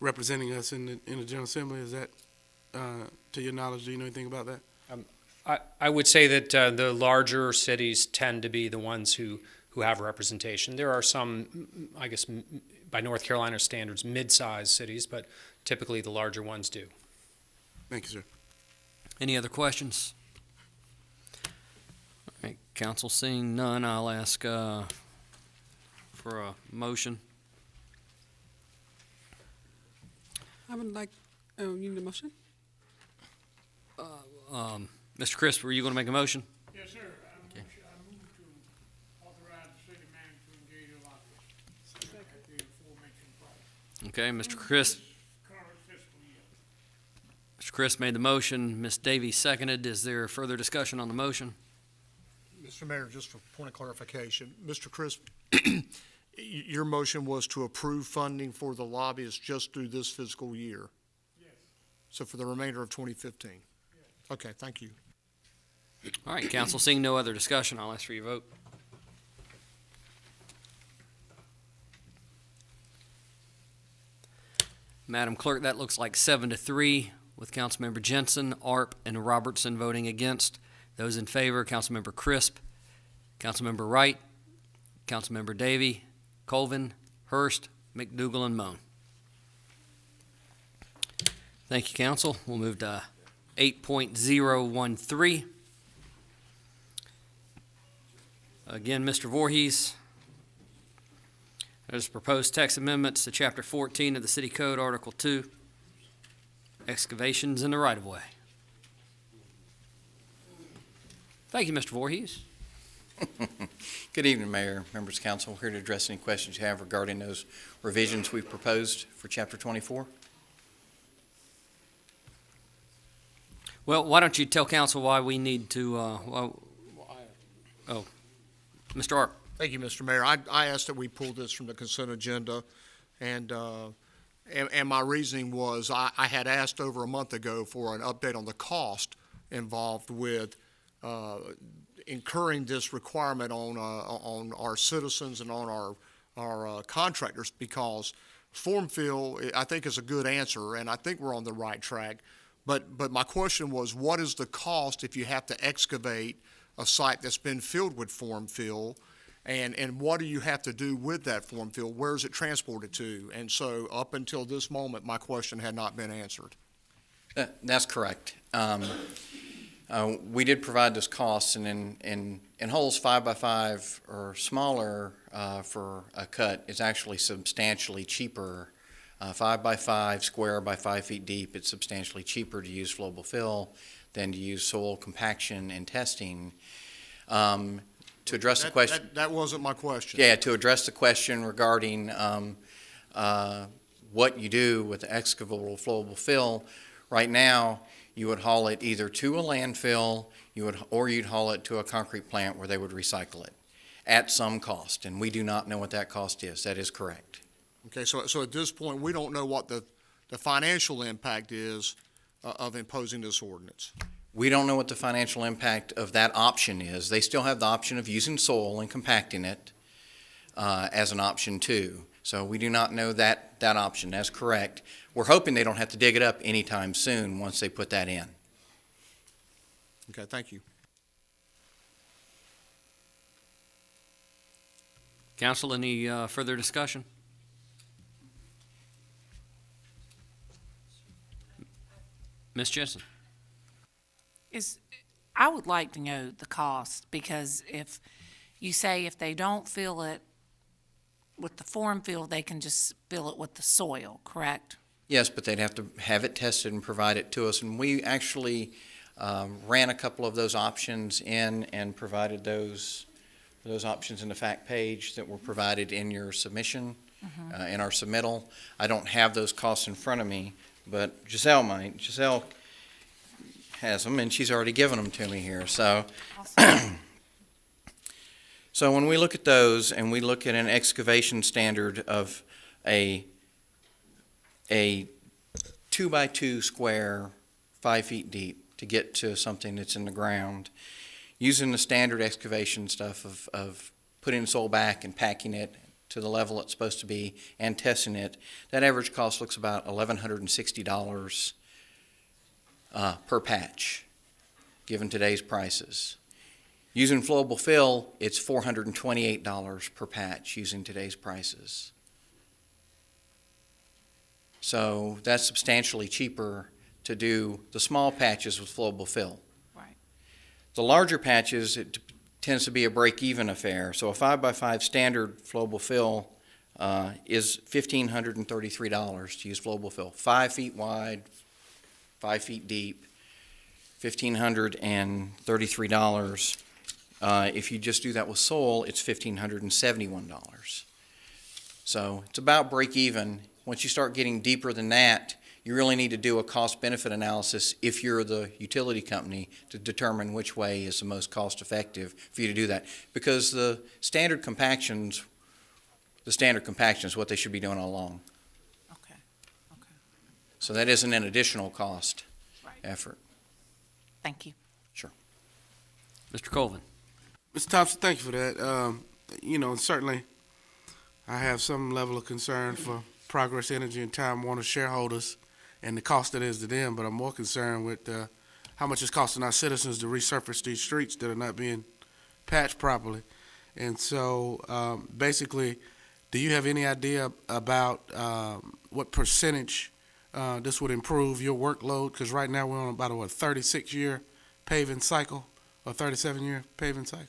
representing us in the General Assembly? Is that, to your knowledge, do you know anything about that? I would say that the larger cities tend to be the ones who have representation. There are some, I guess, by North Carolina standards, mid-sized cities, but typically the larger ones do. Thank you, sir. Any other questions? All right, council, seeing none, I'll ask for a motion. I would like, you need a motion? Mr. Crisp, were you going to make a motion? Yes, sir. I move to authorize the city manager to engage a lobbyist at the aforementioned price. Okay, Mr. Crisp. Current fiscal year. Mr. Crisp made the motion. Ms. Davies seconded. Is there further discussion on the motion? Mr. Mayor, just for point of clarification, Mr. Crisp, your motion was to approve funding for the lobbyists just through this fiscal year? Yes. So for the remainder of 2015? Yes. Okay, thank you. All right, council, seeing no other discussion, I'll ask for your vote. Madam Clerk, that looks like 7-3 with Councilmember Jensen, Arp, and Robertson voting against. Those in favor, Councilmember Crisp, Councilmember Wright, Councilmember Davey, Colvin, Hurst, McDougal, and Moan. Thank you, council. We'll move to 8.013. Again, Mr. Voorhees. There's proposed text amendments to Chapter 14 of the City Code, Article 2, excavations in the right-of-way. Thank you, Mr. Voorhees. Good evening, Mayor, members of council. We're here to address any questions you have regarding those revisions we've proposed for Chapter 24. Well, why don't you tell council why we need to, Mr. Arp. Thank you, Mr. Mayor. I asked that we pull this from the consent agenda, and my reasoning was I had asked over a month ago for an update on the cost involved with incurring this requirement on our citizens and on our contractors, because form fill, I think, is a good answer, and I think we're on the right track. But my question was, what is the cost if you have to excavate a site that's been filled with form fill? And what do you have to do with that form fill? Where is it transported to? And so up until this moment, my question had not been answered. That's correct. We did provide those costs, and in holes 5 by 5 or smaller for a cut, it's actually substantially cheaper. 5 by 5 square by 5 feet deep, it's substantially cheaper to use flowable fill than to use soil compaction and testing. To address the question. That wasn't my question. Yeah, to address the question regarding what you do with the excavable flowable fill, right now you would haul it either to a landfill, or you'd haul it to a concrete plant where they would recycle it at some cost, and we do not know what that cost is. That is correct. Okay, so at this point, we don't know what the financial impact is of imposing this ordinance. We don't know what the financial impact of that option is. They still have the option of using soil and compacting it as an option too. So we do not know that option. That's correct. We're hoping they don't have to dig it up anytime soon once they put that in. Okay, thank you. Council, any further discussion? Ms. Jensen. I would like to know the cost, because if you say if they don't fill it with the form fill, they can just fill it with the soil, correct? Yes, but they'd have to have it tested and provide it to us. And we actually ran a couple of those options in and provided those options in the fact page that were provided in your submission, in our submittal. I don't have those costs in front of me, but Giselle might. Giselle has them, and she's already given them to me here. So, so when we look at those, and we look at an excavation standard of a 2 by 2 square, 5 feet deep, to get to something that's in the ground, using the standard excavation stuff of putting the soil back and packing it to the level it's supposed to be and testing it, that average cost looks about $1,160 per patch, given today's prices. Using flowable fill, it's $428 per patch using today's prices. So that's substantially cheaper to do the small patches with flowable fill. Right. The larger patches, it tends to be a break-even affair. So a 5 by 5 standard flowable fill is $1,533 to use flowable fill. 5 feet wide, 5 feet deep, $1,533. If you just do that with soil, it's $1,571. So it's about break even. Once you start getting deeper than that, you really need to do a cost-benefit analysis if you're the utility company to determine which way is the most cost-effective for you to do that. Because the standard compaction is what they should be doing all along. Okay. So that isn't an additional cost effort. Thank you. Sure. Mr. Colvin. Mr. Thompson, thank you for that. Certainly I have some level of concern for Progress Energy and Time Warner shareholders and the cost it is to them, but I'm more concerned with how much it's costing our citizens to resurface these streets that are not being patched properly. And so basically, do you have any idea about what percentage this would improve your workload? Because right now we're on about a 36-year paving cycle, or 37-year paving cycle.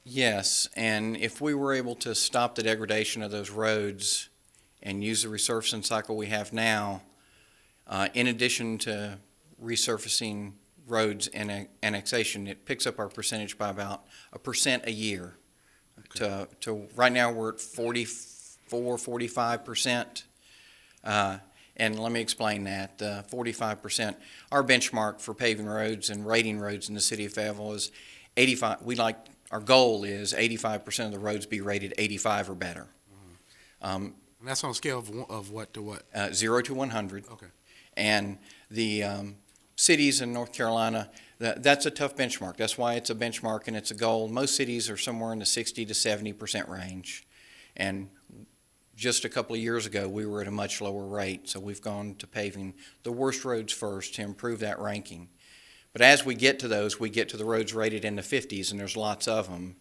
Yes, and if we were able to stop the degradation of those roads and use the resurfacing cycle we have now, in addition to resurfacing roads and annexation, it picks up our percentage by about 1% a year. Okay. To right now we're at 45%. And let me explain that. 45%. Our benchmark for paving roads and rating roads in the city of Fayetteville is 85. Our goal is 85% of the roads be rated 85 or better. And that's on a scale of what to what? 0 to 100. Okay. And the cities in North Carolina, that's a tough benchmark. That's why it's a benchmark and it's a goal. Most cities are somewhere in the 60 to 70% range. And just a couple of years ago, we were at a much lower rate, so we've gone to paving the worst roads first to improve that ranking. But as we get to those, we get to the roads rated in the 50s, and there's lots of them.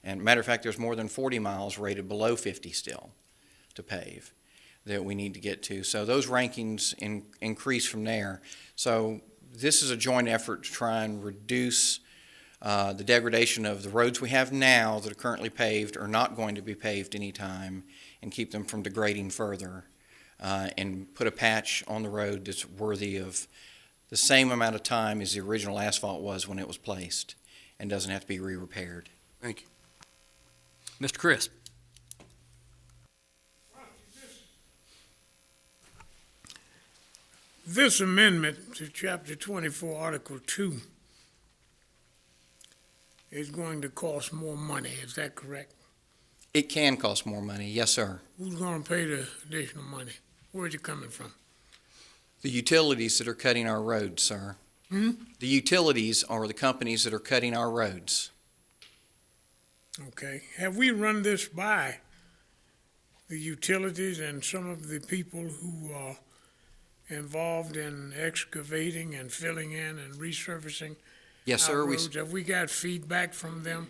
And matter of fact, there's more than 40 miles rated below 50 still to pave that we need to get to. So those rankings increase from there. So this is a joint effort to try and reduce the degradation of the roads we have now that are currently paved or not going to be paved anytime, and keep them from degrading further, and put a patch on the road that's worthy of the same amount of time as the original asphalt was when it was placed and doesn't have to be re-repaired. Thank you. Mr. Crisp. This amendment to Chapter 24, Article 2 is going to cost more money, is that correct? It can cost more money, yes, sir. Who's going to pay the additional money? Where's it coming from? The utilities that are cutting our roads, sir. The utilities are the companies that are cutting our roads. Okay. Have we run this by the utilities and some of the people who are involved in excavating and filling in and resurfacing Yes, sir. roads? Have we got feedback from them?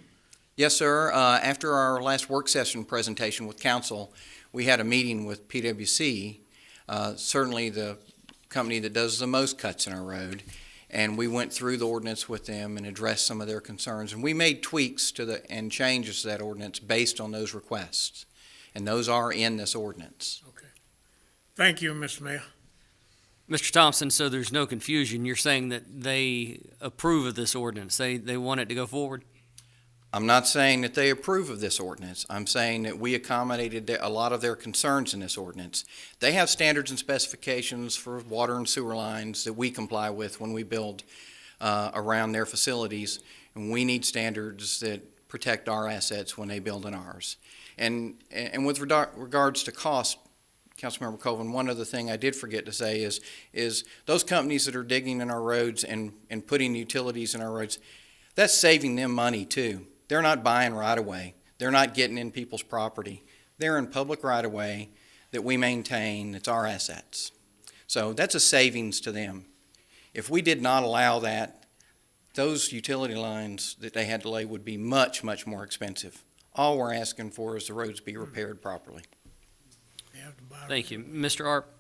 Yes, sir. After our last work session presentation with council, we had a meeting with PwC, certainly the company that does the most cuts in our road, and we went through the ordinance with them and addressed some of their concerns. And we made tweaks to and changes to that ordinance based on those requests, and those are in this ordinance. Okay. Thank you, Mr. Mayor. Mr. Thompson, so there's no confusion. You're saying that they approve of this ordinance. They want it to go forward? I'm not saying that they approve of this ordinance. I'm saying that we accommodated a lot of their concerns in this ordinance. They have standards and specifications for water and sewer lines that we comply with when we build around their facilities, and we need standards that protect our assets when they build in ours. And with regards to cost, Councilmember Colvin, one other thing I did forget to say is those companies that are digging in our roads and putting utilities in our roads, that's saving them money too. They're not buying right-of-way. They're not getting in people's property. They're in public right-of-way that we maintain. It's our assets. So that's a savings to them. If we did not allow that, those utility lines that they had to lay would be much, much more expensive. All we're asking for is the roads be repaired properly. Thank you. Mr. Arp?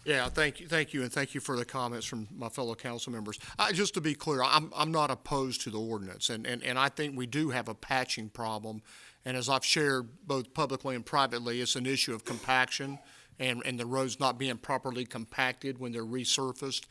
Yeah, thank you, and thank you for the comments from my fellow council members. Just to be clear, I'm not opposed to the ordinance, and I think we do have a patching problem. And as I've shared both publicly and privately, it's an issue of compaction and the roads not being properly compacted when they're resurfaced.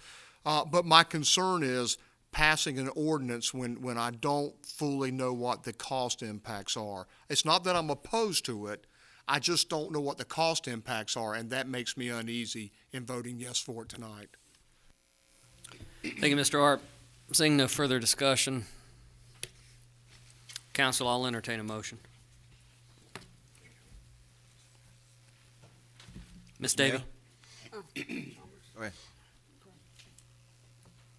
But my concern is passing an ordinance when I don't fully know what the cost impacts are. It's not that I'm opposed to it. I just don't know what the cost impacts are, and that makes me uneasy in voting yes for it tonight. Thank you, Mr. Arp. Seeing no further discussion, Council, I'll entertain a motion. Ms. Davey? Go ahead.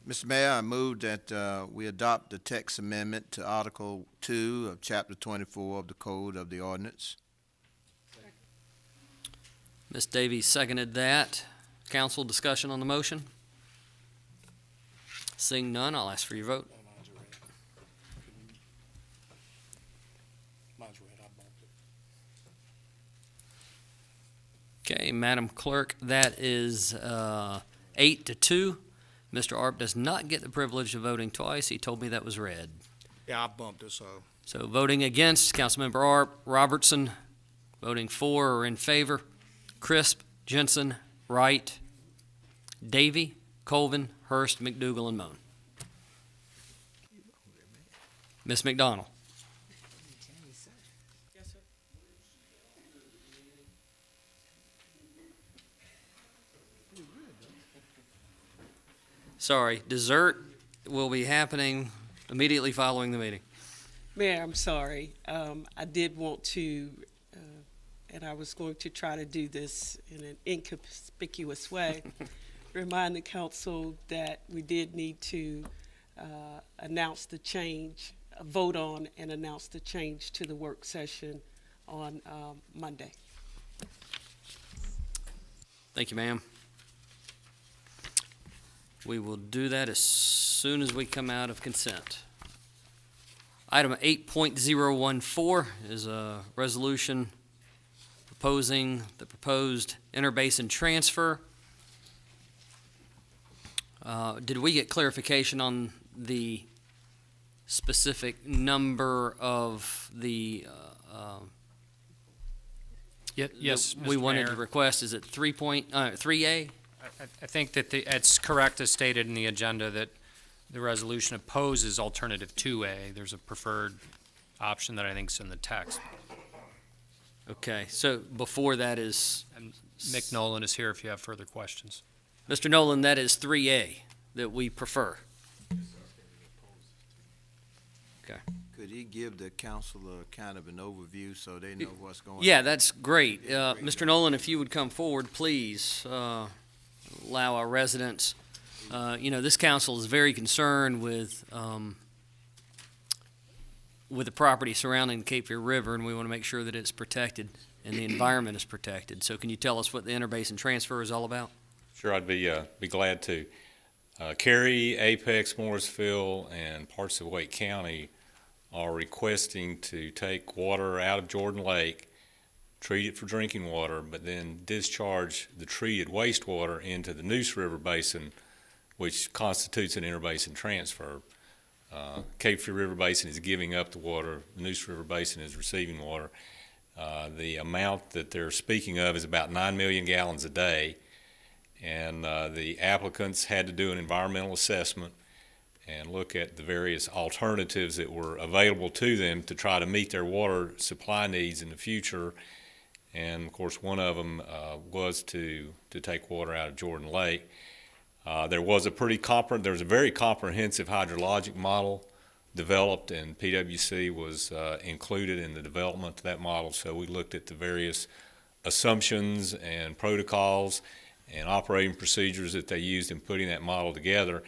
Mr. Mayor, I move that we adopt the text amendment to Article 2 of Chapter 24 of the Code of the Ordinance. Ms. Davies seconded that. Council, discussion on the motion? Seeing none, I'll ask for your vote. Mine's red, I marked it. Okay, Madam Clerk, that is 8-2. Mr. Arp does not get the privilege of voting twice. He told me that was red. Yeah, I bumped it, so. So voting against, Councilmember Arp, Robertson. Voting for or in favor, Crisp, Jensen, Wright, Davy, Colvin, Hurst, McDougal, and Moan. Ms. McDonald. Sorry, dessert will be happening immediately following the meeting. Mayor, I'm sorry. I did want to, and I was going to try to do this in an inconspicuous way, remind the council that we did need to announce the change, vote on and announce the change to the work session on Monday. Thank you, ma'am. We will do that as soon as we come out of consent. Item 8.014 is a resolution proposing the proposed interbasin transfer. Did we get clarification on the specific number of the yes, we Mr. wanted Mayor. to request? Is it 3A? I think that it's correct as stated in the agenda that the resolution opposes alternative 2A. There's a preferred option that I think is in the text. Okay, so before that is... And Mick Nolan is here if you have further questions. Mr. Nolan, that is 3A that we prefer. Okay. Could he give the council a kind of an overview so they know what's going on? Yeah, that's great. Mr. Nolan, if you would come forward, please, allow our residents. This council is very concerned with the property surrounding the Cape Fear River, and we want to make sure that it's protected and the environment is protected. So can you tell us what the interbasin transfer is all about? Sure, I'd be glad to. Cary, Apex, Morrisville, and parts of Wake County are requesting to take water out of Jordan Lake, treat it for drinking water, but then discharge the treated wastewater into the Neuse River Basin, which constitutes an interbasin transfer. Cape Fear River Basin is giving up the water. The Neuse River Basin is receiving water. The amount that they're speaking of is about 9 million gallons a day, and the applicants had to do an environmental assessment and look at the various alternatives that were available to them to try to meet their water supply needs in the future. And of course, one of them was to take water out of Jordan Lake. There was a very comprehensive hydrologic model developed, and PwC was included in the development of that model. So we looked at the various assumptions and protocols and operating procedures that they used in putting that model together.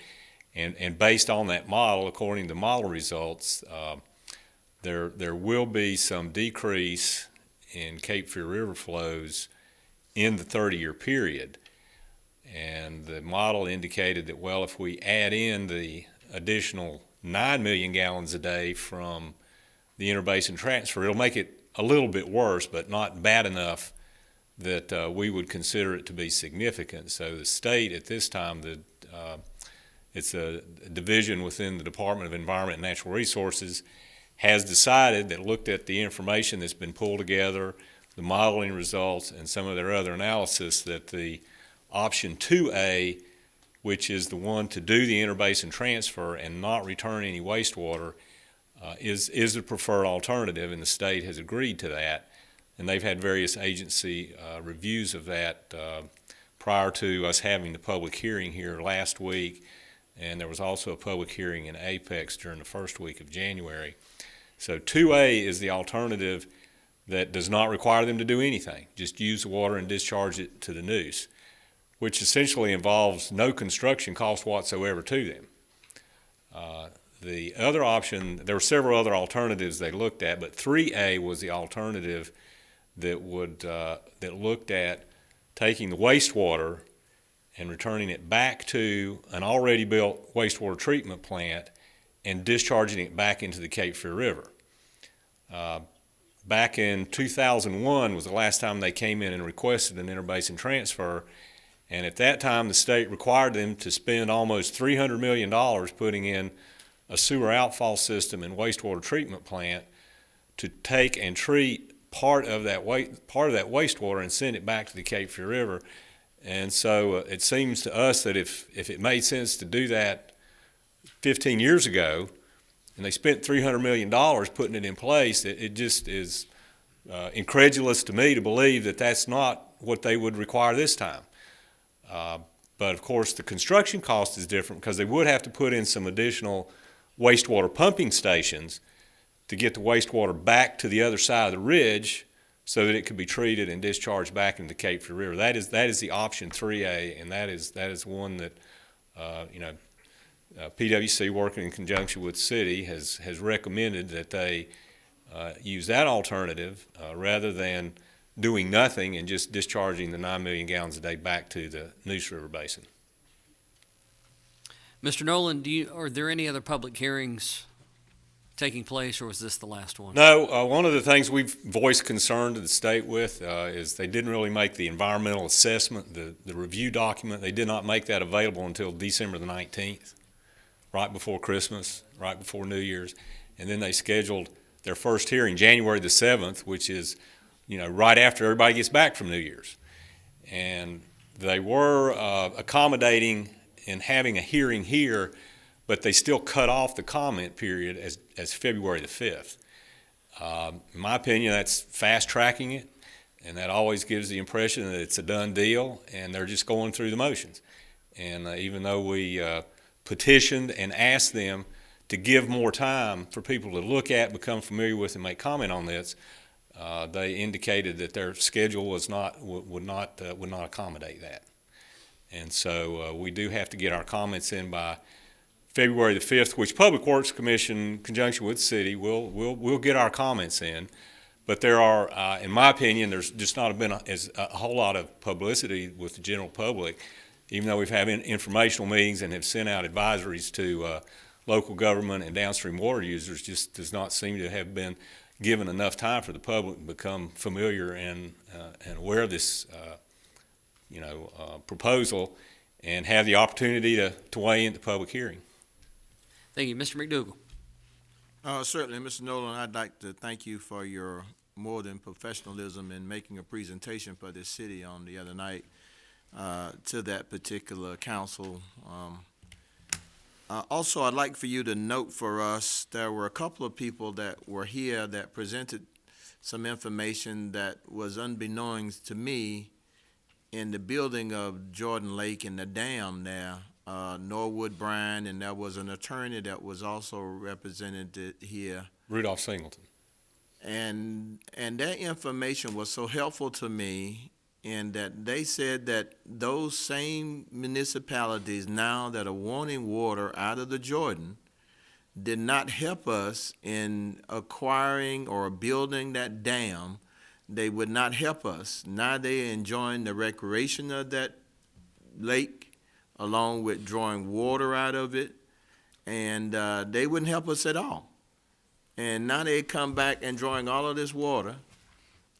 And based on that model, according to model results, there will be some decrease in Cape Fear River flows in the 30-year period. And the model indicated that, well, if we add in the additional 9 million gallons a day from the interbasin transfer, it'll make it a little bit worse, but not bad enough that we would consider it to be significant. So the state at this time, it's a division within the Department of Environment and Natural Resources, has decided that looked at the information that's been pulled together, the modeling results, and some of their other analysis, that the option 2A, which is the one to do the interbasin transfer and not return any wastewater, is the preferred alternative, and the state has agreed to that. And they've had various agency reviews of that prior to us having the public hearing here last week, and there was also a public hearing in Apex during the first week of January. So 2A is the alternative that does not require them to do anything, just use the water and discharge it to the Neuse, which essentially involves no construction cost whatsoever to them. The other option, there were several other alternatives they looked at, but 3A was the alternative that looked at taking the wastewater and returning it back to an already built wastewater treatment plant and discharging it back into the Cape Fear River. back in 2001 was the last time they came in and requested an interbasin transfer. And at that time, the state required them to spend almost $300 million putting in a sewer outfall system and wastewater treatment plant to take and treat part of that wastewater and send it back to the Cape Fear River. And so it seems to us that if it made sense to do that 15 years ago, and they spent $300 million putting it in place, it just is incredulous to me to believe that that's not what they would require this time. But of course, the construction cost is different because they would have to put in some additional wastewater pumping stations to get the wastewater back to the other side of the ridge so that it could be treated and discharged back into the Cape Fear River. That is the option 3A, and that is one that PwC, working in conjunction with the city, has recommended that they use that alternative rather than doing nothing and just discharging the 9 million gallons a day back to the Neuse River Basin. Mr. Nolan, are there any other public hearings taking place, or was this the last one? No, one of the things we've voiced concern to the state with is they didn't really make the environmental assessment, the review document. They did not make that available until December the 19th, right before Christmas, right before New Year's. And then they scheduled their first hearing January the 7th, which is right after everybody gets back from New Year's. And they were accommodating and having a hearing here, but they still cut off the comment period as February the 5th. In my opinion, that's fast-tracking it, and that always gives the impression that it's a done deal, and they're just going through the motions. And even though we petitioned and asked them to give more time for people to look at, become familiar with, and make comment on this, they indicated that their schedule would not accommodate that. And so we do have to get our comments in by February the 5th, which Public Works Commission, in conjunction with the city, will get our comments in. But there are, in my opinion, there's just not been a whole lot of publicity with the general public, even though we've had informational meetings and have sent out advisories to local government and downstream water users. Just does not seem to have been given enough time for the public to become familiar and aware of this proposal and have the opportunity to weigh in the public hearing. Thank you. Mr. McDougall. Certainly, Mr. Nolan, I'd like to thank you for your more than professionalism in making a presentation for this city on the other night to that particular council. Also, I'd like for you to note for us, there were a couple of people that were here that presented some information that was unbeknownst to me in the building of Jordan Lake and the dam there, Norwood Bryan, and there was an attorney that was also represented here. Rudolph Singleton. And that information was so helpful to me in that they said that those same municipalities now that are wanting water out of the Jordan did not help us in acquiring or building that dam. They would not help us. Now they're enjoying the recreation of that lake along with drawing water out of it, and they wouldn't help us at all. And now they come back and drawing all of this water.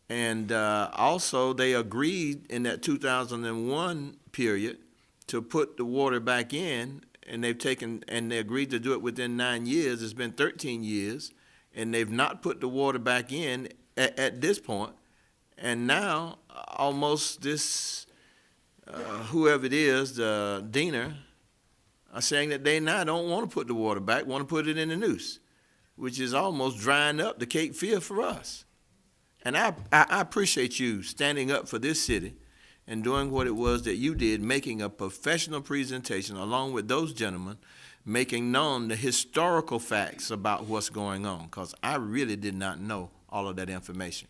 And also they agreed in that 2001 period to put the water back in, and they agreed to do it within 9 years. It's been 13 years, and they've not put the water back in at this point. And now almost this, whoever it is, the Diener, are saying that they now don't want to put the water back, want to put it in the Neuse, which is almost drying up the Cape Fear for us. And I appreciate you standing up for this city and doing what it was that you did, making a professional presentation along with those gentlemen, making known the historical facts about what's going on, because I really did not know all of that information.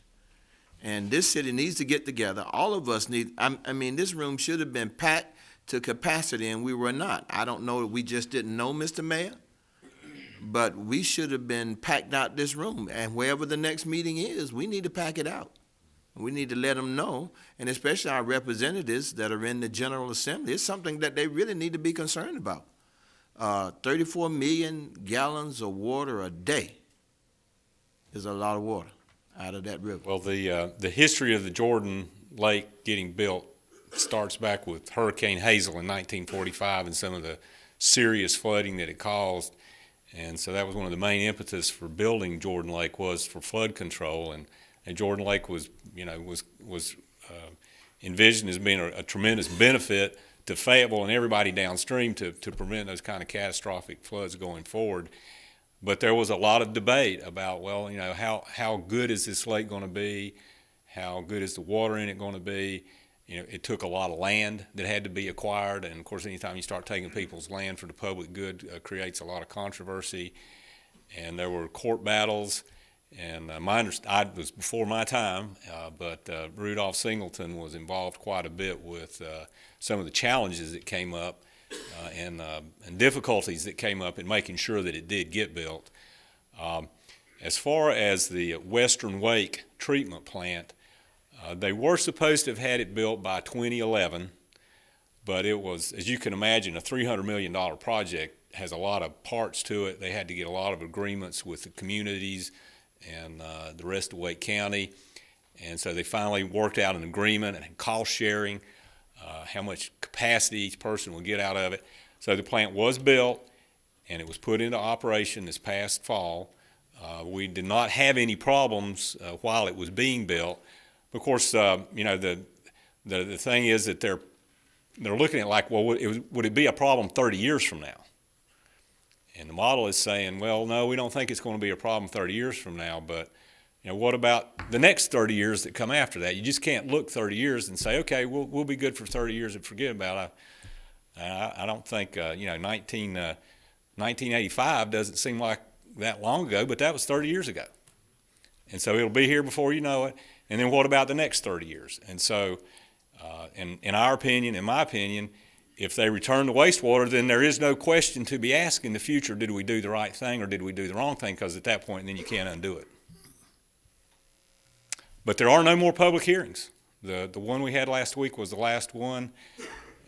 And this city needs to get together. All of us need, I mean, this room should have been packed to capacity, and we were not. I don't know, we just didn't know, Mr. Mayor, but we should have been packed out this room. And wherever the next meeting is, we need to pack it out. We need to let them know, and especially our representatives that are in the General Assembly. It's something that they really need to be concerned about. 34 million gallons of water a day is a lot of water. out of that river? Well, the history of the Jordan Lake getting built starts back with Hurricane Hazel in 1945 and some of the serious flooding that it caused. And so that was one of the main impetus for building Jordan Lake, was for flood control. And Jordan Lake was envisioned as being a tremendous benefit to Fayetteville and everybody downstream to prevent those kind of catastrophic floods going forward. But there was a lot of debate about, well, how good is this lake going to be? How good is the water in it going to be? It took a lot of land that had to be acquired, and of course, anytime you start taking people's land for the public good, creates a lot of controversy. And there were court battles, and it was before my time, but Rudolph Singleton was involved quite a bit with some of the challenges that came up and difficulties that came up in making sure that it did get built. As far as the Western Wake treatment plant, they were supposed to have had it built by 2011, but it was, as you can imagine, a $300 million project, has a lot of parts to it. They had to get a lot of agreements with the communities and the rest of Wake County, and so they finally worked out an agreement and cost sharing, how much capacity each person would get out of it. So the plant was built, and it was put into operation this past fall. We did not have any problems while it was being built. Of course, the thing is that they're looking at like, well, would it be a problem 30 years from now? And the model is saying, well, no, we don't think it's going to be a problem 30 years from now, but what about the next 30 years that come after that? You just can't look 30 years and say, okay, we'll be good for 30 years and forget about it. I don't think 1985 doesn't seem like that long ago, but that was 30 years ago. And so it'll be here before you know it. And then what about the next 30 years? And so, in our opinion, in my opinion, if they return the wastewater, then there is no question to be asked in the future, did we do the right thing or did we do the wrong thing? Because at that point, then you can't undo it. But there are no more public hearings. The one we had last week was the last one,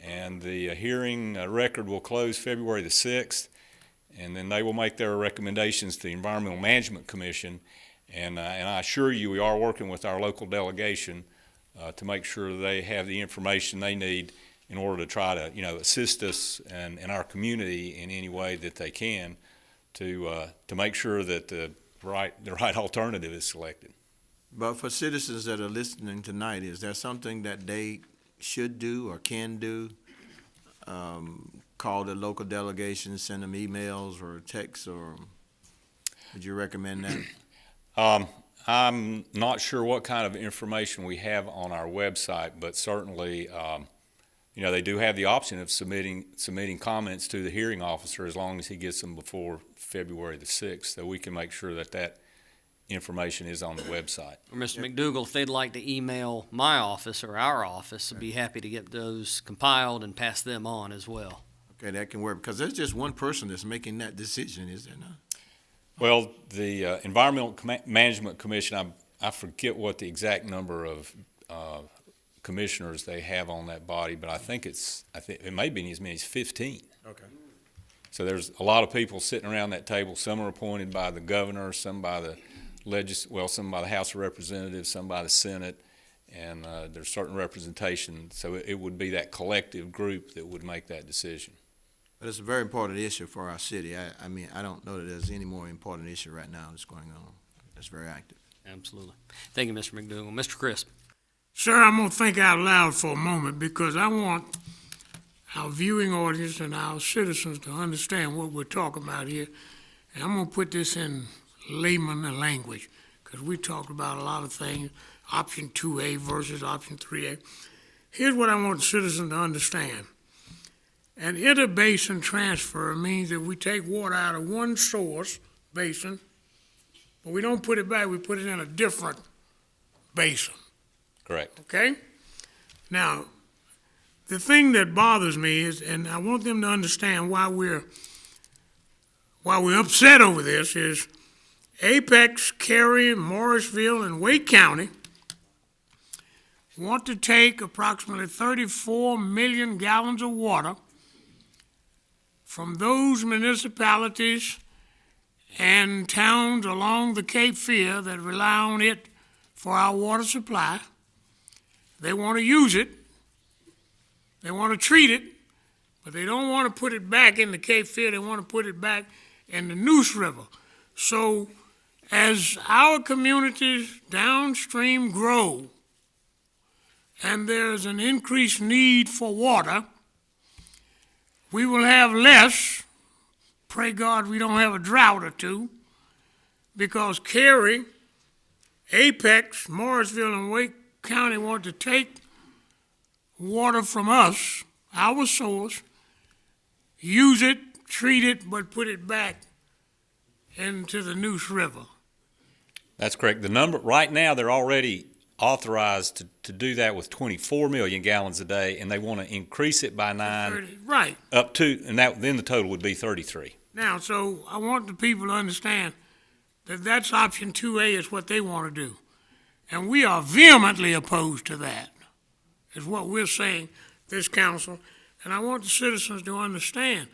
and the hearing record will close February the 6th, and then they will make their recommendations to the Environmental Management Commission. And I assure you, we are working with our local delegation to make sure they have the information they need in order to try to, assist us and our community in any way that they can to make sure that the right alternative is selected. But for citizens that are listening tonight, is there something that they should do or can do? Call the local delegation, send them emails or texts, or would you recommend that? I'm not sure what kind of information we have on our website, but certainly, they do have the option of submitting comments to the hearing officer as long as he gets them before February the 6th, so we can make sure that information is on the website. Or Mr. McDougall, if they'd like to email my office or our office, I'd be happy to get those compiled and pass them on as well. Okay, that can work, because there's just one person that's making that decision, is there not? Well, the Environmental Management Commission, I forget what the exact number of commissioners they have on that body, but I think it may be as many as 15. Okay. So there's a lot of people sitting around that table. Some are appointed by the governor, some by the some by the House of Representatives, some by the Senate, and there's certain representation. So it would be that collective group that would make that decision. But it's a very important issue for our city. I mean, I don't know that there's any more important issue right now that's going on. It's very active. Absolutely. Thank you, Mr. McDougall. Mr. Crisp. Sir, I'm going to think out loud for a moment because I want our viewing audience and our citizens to understand what we're talking about here. And I'm going to put this in layman language because we talked about a lot of things, option 2A versus option 3A. Here's what I want citizens to understand. An interbasin transfer means that we take water out of one source basin, but we don't put it back, we put it in a different basin. Correct. Okay? Now, the thing that bothers me is, and I want them to understand why we're upset over this, is Apex, Cary, Morrisville, and Wake County want to take approximately 34 million gallons of water from those municipalities and towns along the Cape Fear that rely on it for our water supply. They want to use it. They want to treat it, but they don't want to put it back in the Cape Fear. They want to put it back in the Neuse River. So as our communities downstream grow and there's an increased need for water, we will have less. Pray God we don't have a drought or two, because Cary, Apex, Morrisville, and Wake County want to take water from us, our source, use it, treat it, but put it back into the Neuse River. That's correct. The number, right now, they're already authorized to do that with 24 million gallons a day, and they want to increase it by 9. Right. Up to, and that, then the total would be 33. Now, so I want the people to understand that that's option 2A is what they want to do. And we are vehemently opposed to that, is what we're saying, this council. And I want the citizens to understand.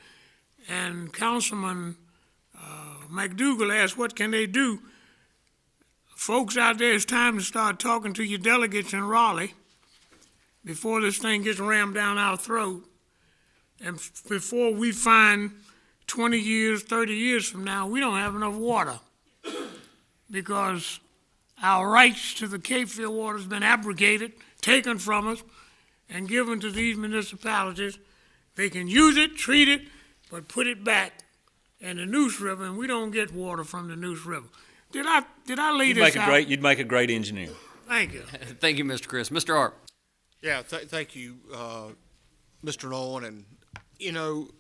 And Councilman McDougal asked, what can they do? Folks out there, it's time to start talking to your delegates in Raleigh before this thing gets rammed down our throat. And before we find 20 years, 30 years from now, we don't have enough water because our rights to the Cape Fear water has been abrogated, taken from us, and given to these municipalities. They can use it, treat it, but put it back in the Neuse River, and we don't get water from the Neuse River. Did I lay this out? You'd make a great engineer. Thank you. Thank you, Mr. Chris. Mr. Arp. Yeah, thank you, Mr. Nolan. And, you know,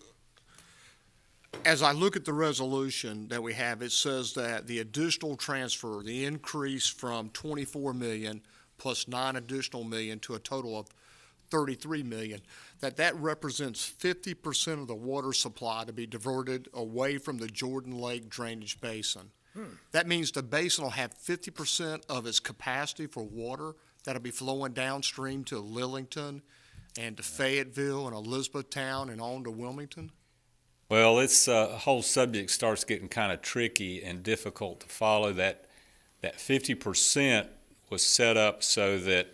as I look at the resolution that we have, it says that the additional transfer, the increase from 24 million plus 9 additional million to a total of 33 million, that represents 50% of the water supply to be diverted away from the Jordan Lake drainage basin. That means the basin will have 50% of its capacity for water that'll be flowing downstream to Lillington and to Fayetteville and Elizabethtown and on to Wilmington. Well, this whole subject starts getting kind of tricky and difficult to follow. That 50% was set up so that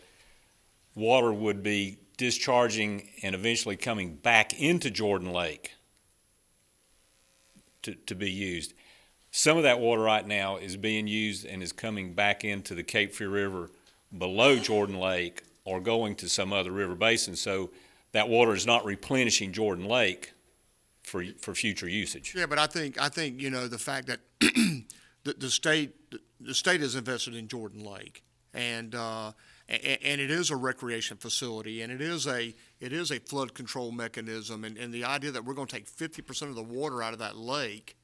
water would be discharging and eventually coming back into Jordan Lake to be used. Some of that water right now is being used and is coming back into the Cape Fear River below Jordan Lake or going to some other river basin. So that water is not replenishing Jordan Lake for future usage. Yeah, but I think you know the fact that the state is invested in Jordan Lake, and it is a recreation facility, and it is a flood control mechanism, and the idea that we're going to take 50% of the water out of that lake,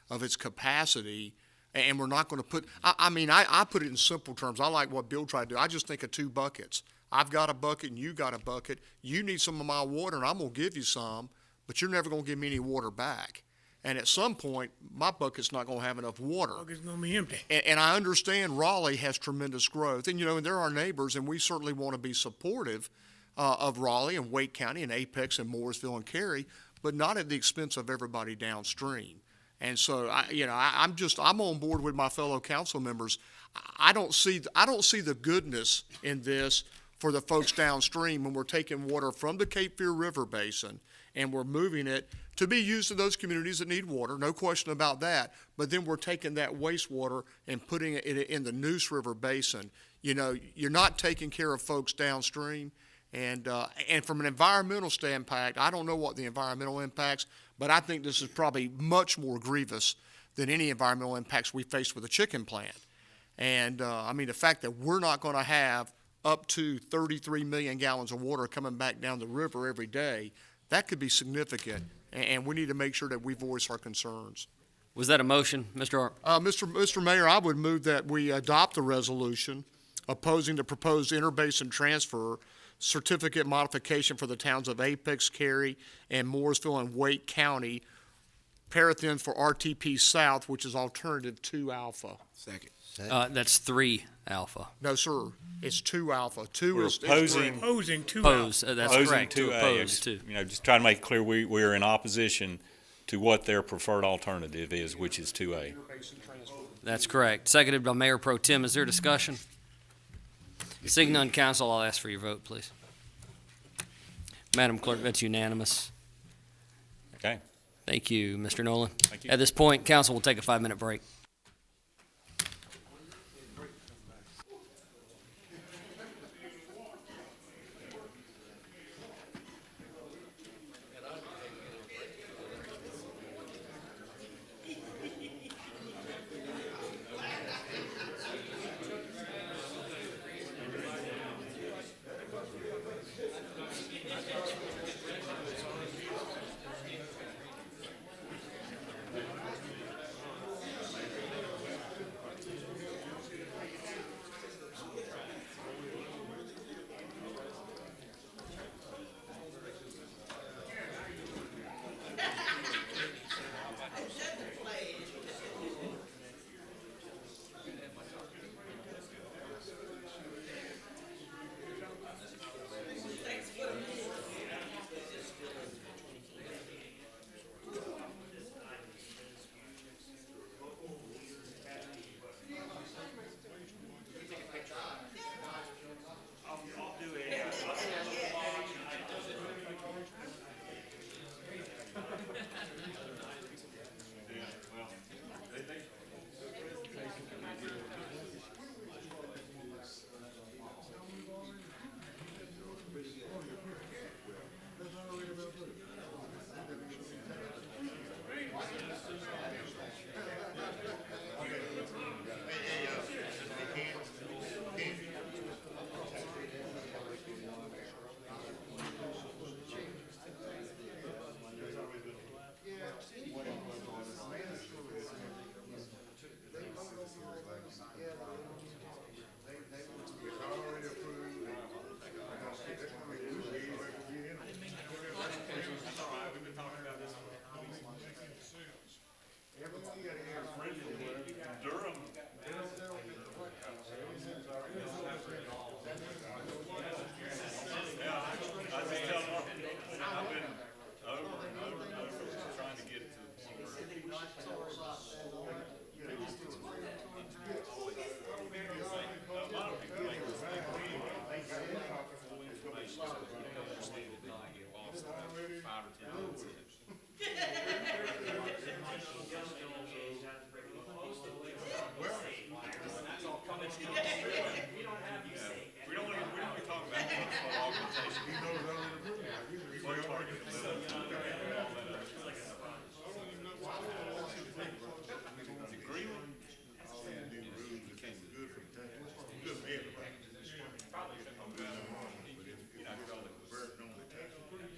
of its capacity, and we're not going to put, I put it in simple terms. I like what Bill tried to do. I just think of 2 buckets. I've got a bucket and you got a bucket. You need some of my water and I'm going to give you some, but you're never going to give me any water back. And at some point, my bucket's not going to have enough water. Bucket's going to be empty. And I understand Raleigh has tremendous growth. And, you know, and they're our neighbors, and we certainly want to be supportive of Raleigh and Wake County and Apex and Morrisville and Cary, but not at the expense of everybody downstream. And so, I'm on board with my fellow council members. I don't see the goodness in this for the folks downstream when we're taking water from the Cape Fear River Basin and we're moving it to be used in those communities that need water, no question about that. But then we're taking that wastewater and putting it in the Neuse River Basin. You know, you're not taking care of folks downstream. And from an environmental standpoint, I don't know what the environmental impacts, but I think this is probably much more grievous than any environmental impacts we faced with the chicken plant. And the fact that we're not going to have up to 33 million gallons of water coming back down the river every day, that could be significant. And we need to make sure that we voice our concerns. Was that a motion, Mr. Arp? Mr. Mayor, I would move that we adopt the resolution opposing the proposed interbasin transfer certificate modification for the towns of Apex, Cary, and Morrisville and Wake County, Parathon for RTP South, which is alternative 2 alpha. Second. That's 3 alpha. No, sir. It's 2 alpha. 2 We're is opposing 2 alpha. That's correct. To oppose 2. You know, just trying to make it clear we're in opposition to what their preferred alternative is, which is 2A. That's correct. Seconded by Mayor Pro Tem. Is there discussion? Seeing none, council, I'll ask for your vote, please. Madam Clerk, that's unanimous. Okay. Thank you, Mr. Nolan. Thank you. At this point, council will take a 5-minute break.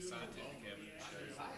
Scientific evidence shows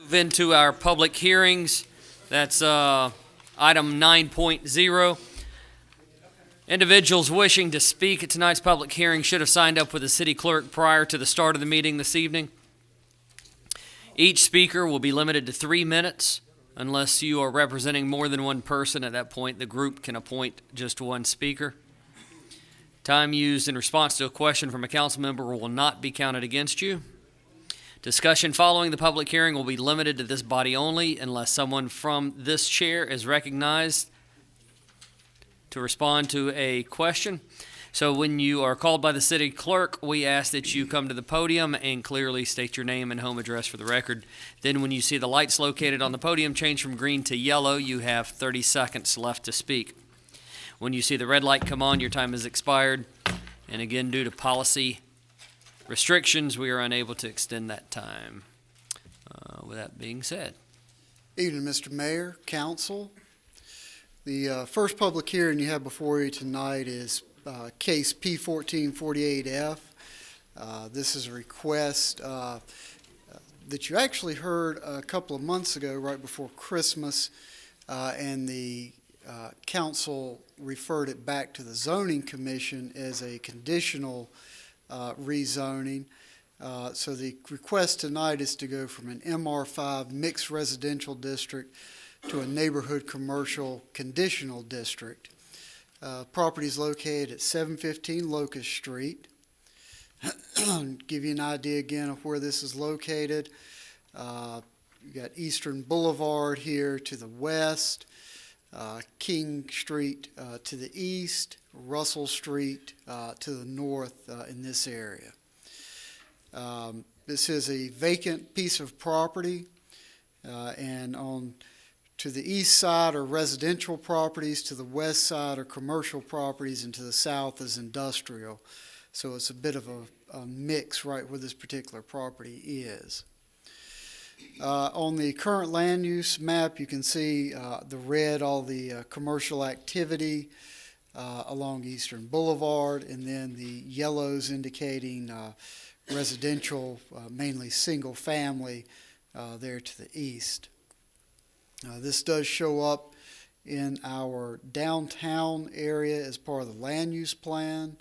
Move into our public hearings. That's item 9.0. Individuals wishing to speak at tonight's public hearing should have signed up with the city clerk prior to the start of the meeting this evening. Each speaker will be limited to 3 minutes. Unless you are representing more than one person, at that point, the group can appoint just one speaker. Time used in response to a question from a council member will not be counted against you. Discussion following the public hearing will be limited to this body only unless someone from this chair is recognized to respond to a question. So when you are called by the city clerk, we ask that you come to the podium and clearly state your name and home address for the record. Then when you see the lights located on the podium change from green to yellow, you have 30 seconds left to speak. When you see the red light come on, your time has expired. And again, due to policy restrictions, we are unable to extend that time. With that being said. Evening, Mr. Mayor, Council. The first public hearing you have before you tonight is case P1448F. This is a request that you actually heard a couple of months ago, right before Christmas, and the council referred it back to the Zoning Commission as a conditional rezoning. So the request tonight is to go from an MR5 mixed residential district to a neighborhood commercial conditional district. Property is located at 715 Locust Street. Give you an idea again of where this is located. You got Eastern Boulevard here to the west, King Street to the east, Russell Street to the north in this area. This is a vacant piece of property, and to the east side are residential properties, to the west side are commercial properties, and to the south is industrial. So it's a bit of a mix right where this particular property is. On the current land use map, you can see the red, all the commercial activity along Eastern Boulevard, and then the yellows indicating residential, mainly single family, there to the east. This does show up in our downtown area as part of the land use plan.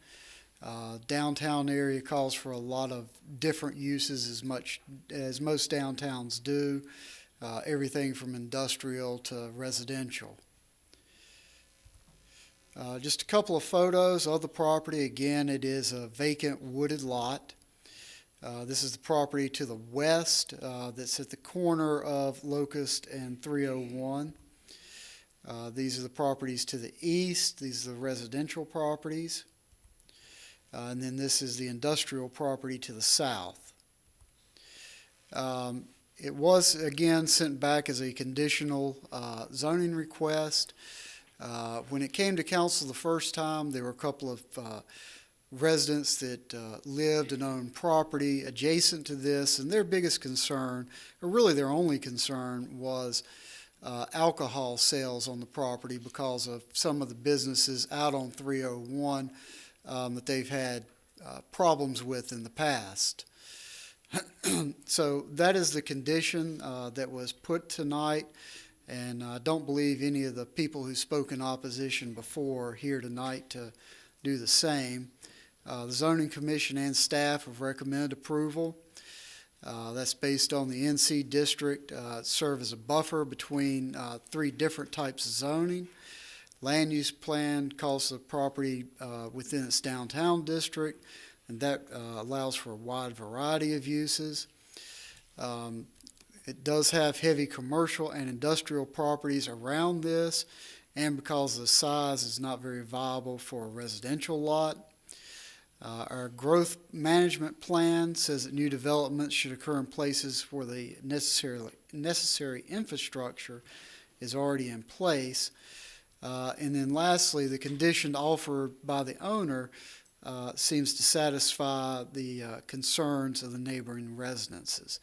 Downtown area calls for a lot of different uses, as much as most downtowns do, everything from industrial to residential. Just a couple of photos of the property. Again, it is a vacant wooded lot. This is the property to the west that's at the corner of Locust and 301. These are the properties to the east. These are the residential properties. And then this is the industrial property to the south. It was, again, sent back as a conditional zoning request. When it came to council the first time, there were a couple of residents that lived and owned property adjacent to this, and their biggest concern, or really their only concern, was alcohol sales on the property because of some of the businesses out on 301 that they've had problems with in the past. So that is the condition that was put tonight, and I don't believe any of the people who spoke in opposition before are here tonight to do the same. The Zoning Commission and staff have recommended approval. That's based on the NC district, serve as a buffer between 3 different types of zoning. Land use plan calls the property within its downtown district, and that allows for a wide variety of uses. It does have heavy commercial and industrial properties around this, and because the size is not very viable for a residential lot. Our growth management plan says that new developments should occur in places where the necessary infrastructure is already in place. And then lastly, the condition offered by the owner seems to satisfy the concerns of the neighboring residences.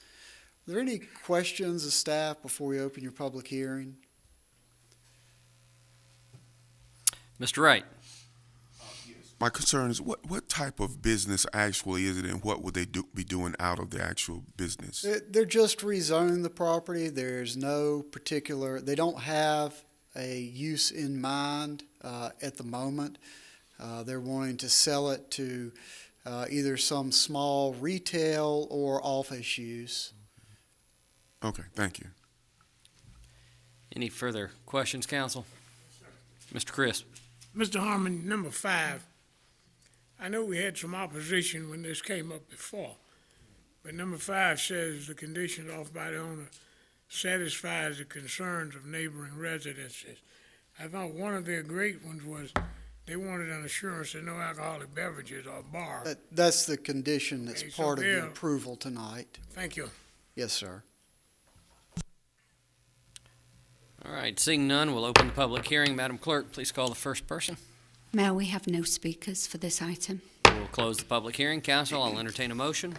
Are there any questions of staff before we open your public hearing? Mr. Wright. Yes. My concern is what type of business actually is it, and what would they be doing out of the actual business? They're just rezoning the property. There's no particular, they don't have a use in mind at the moment. They're wanting to sell it to either some small retail or office use. Okay, thank you. Any further questions, council? Mr. Crisp. Mr. Harmon, number 5. I know we had some opposition when this came up before, but number 5 says the condition offered by the owner satisfies the concerns of neighboring residences. I thought one of their great ones was they wanted an assurance that no alcoholic beverages or bar. That's the condition that's Okay, so part of the there- approval tonight. Thank you. Yes, sir. All right, seeing none, we'll open the public hearing. Madam Clerk, please call the first person. Mayor, we have no speakers for this item. We'll close the public hearing. Council, I'll entertain a motion.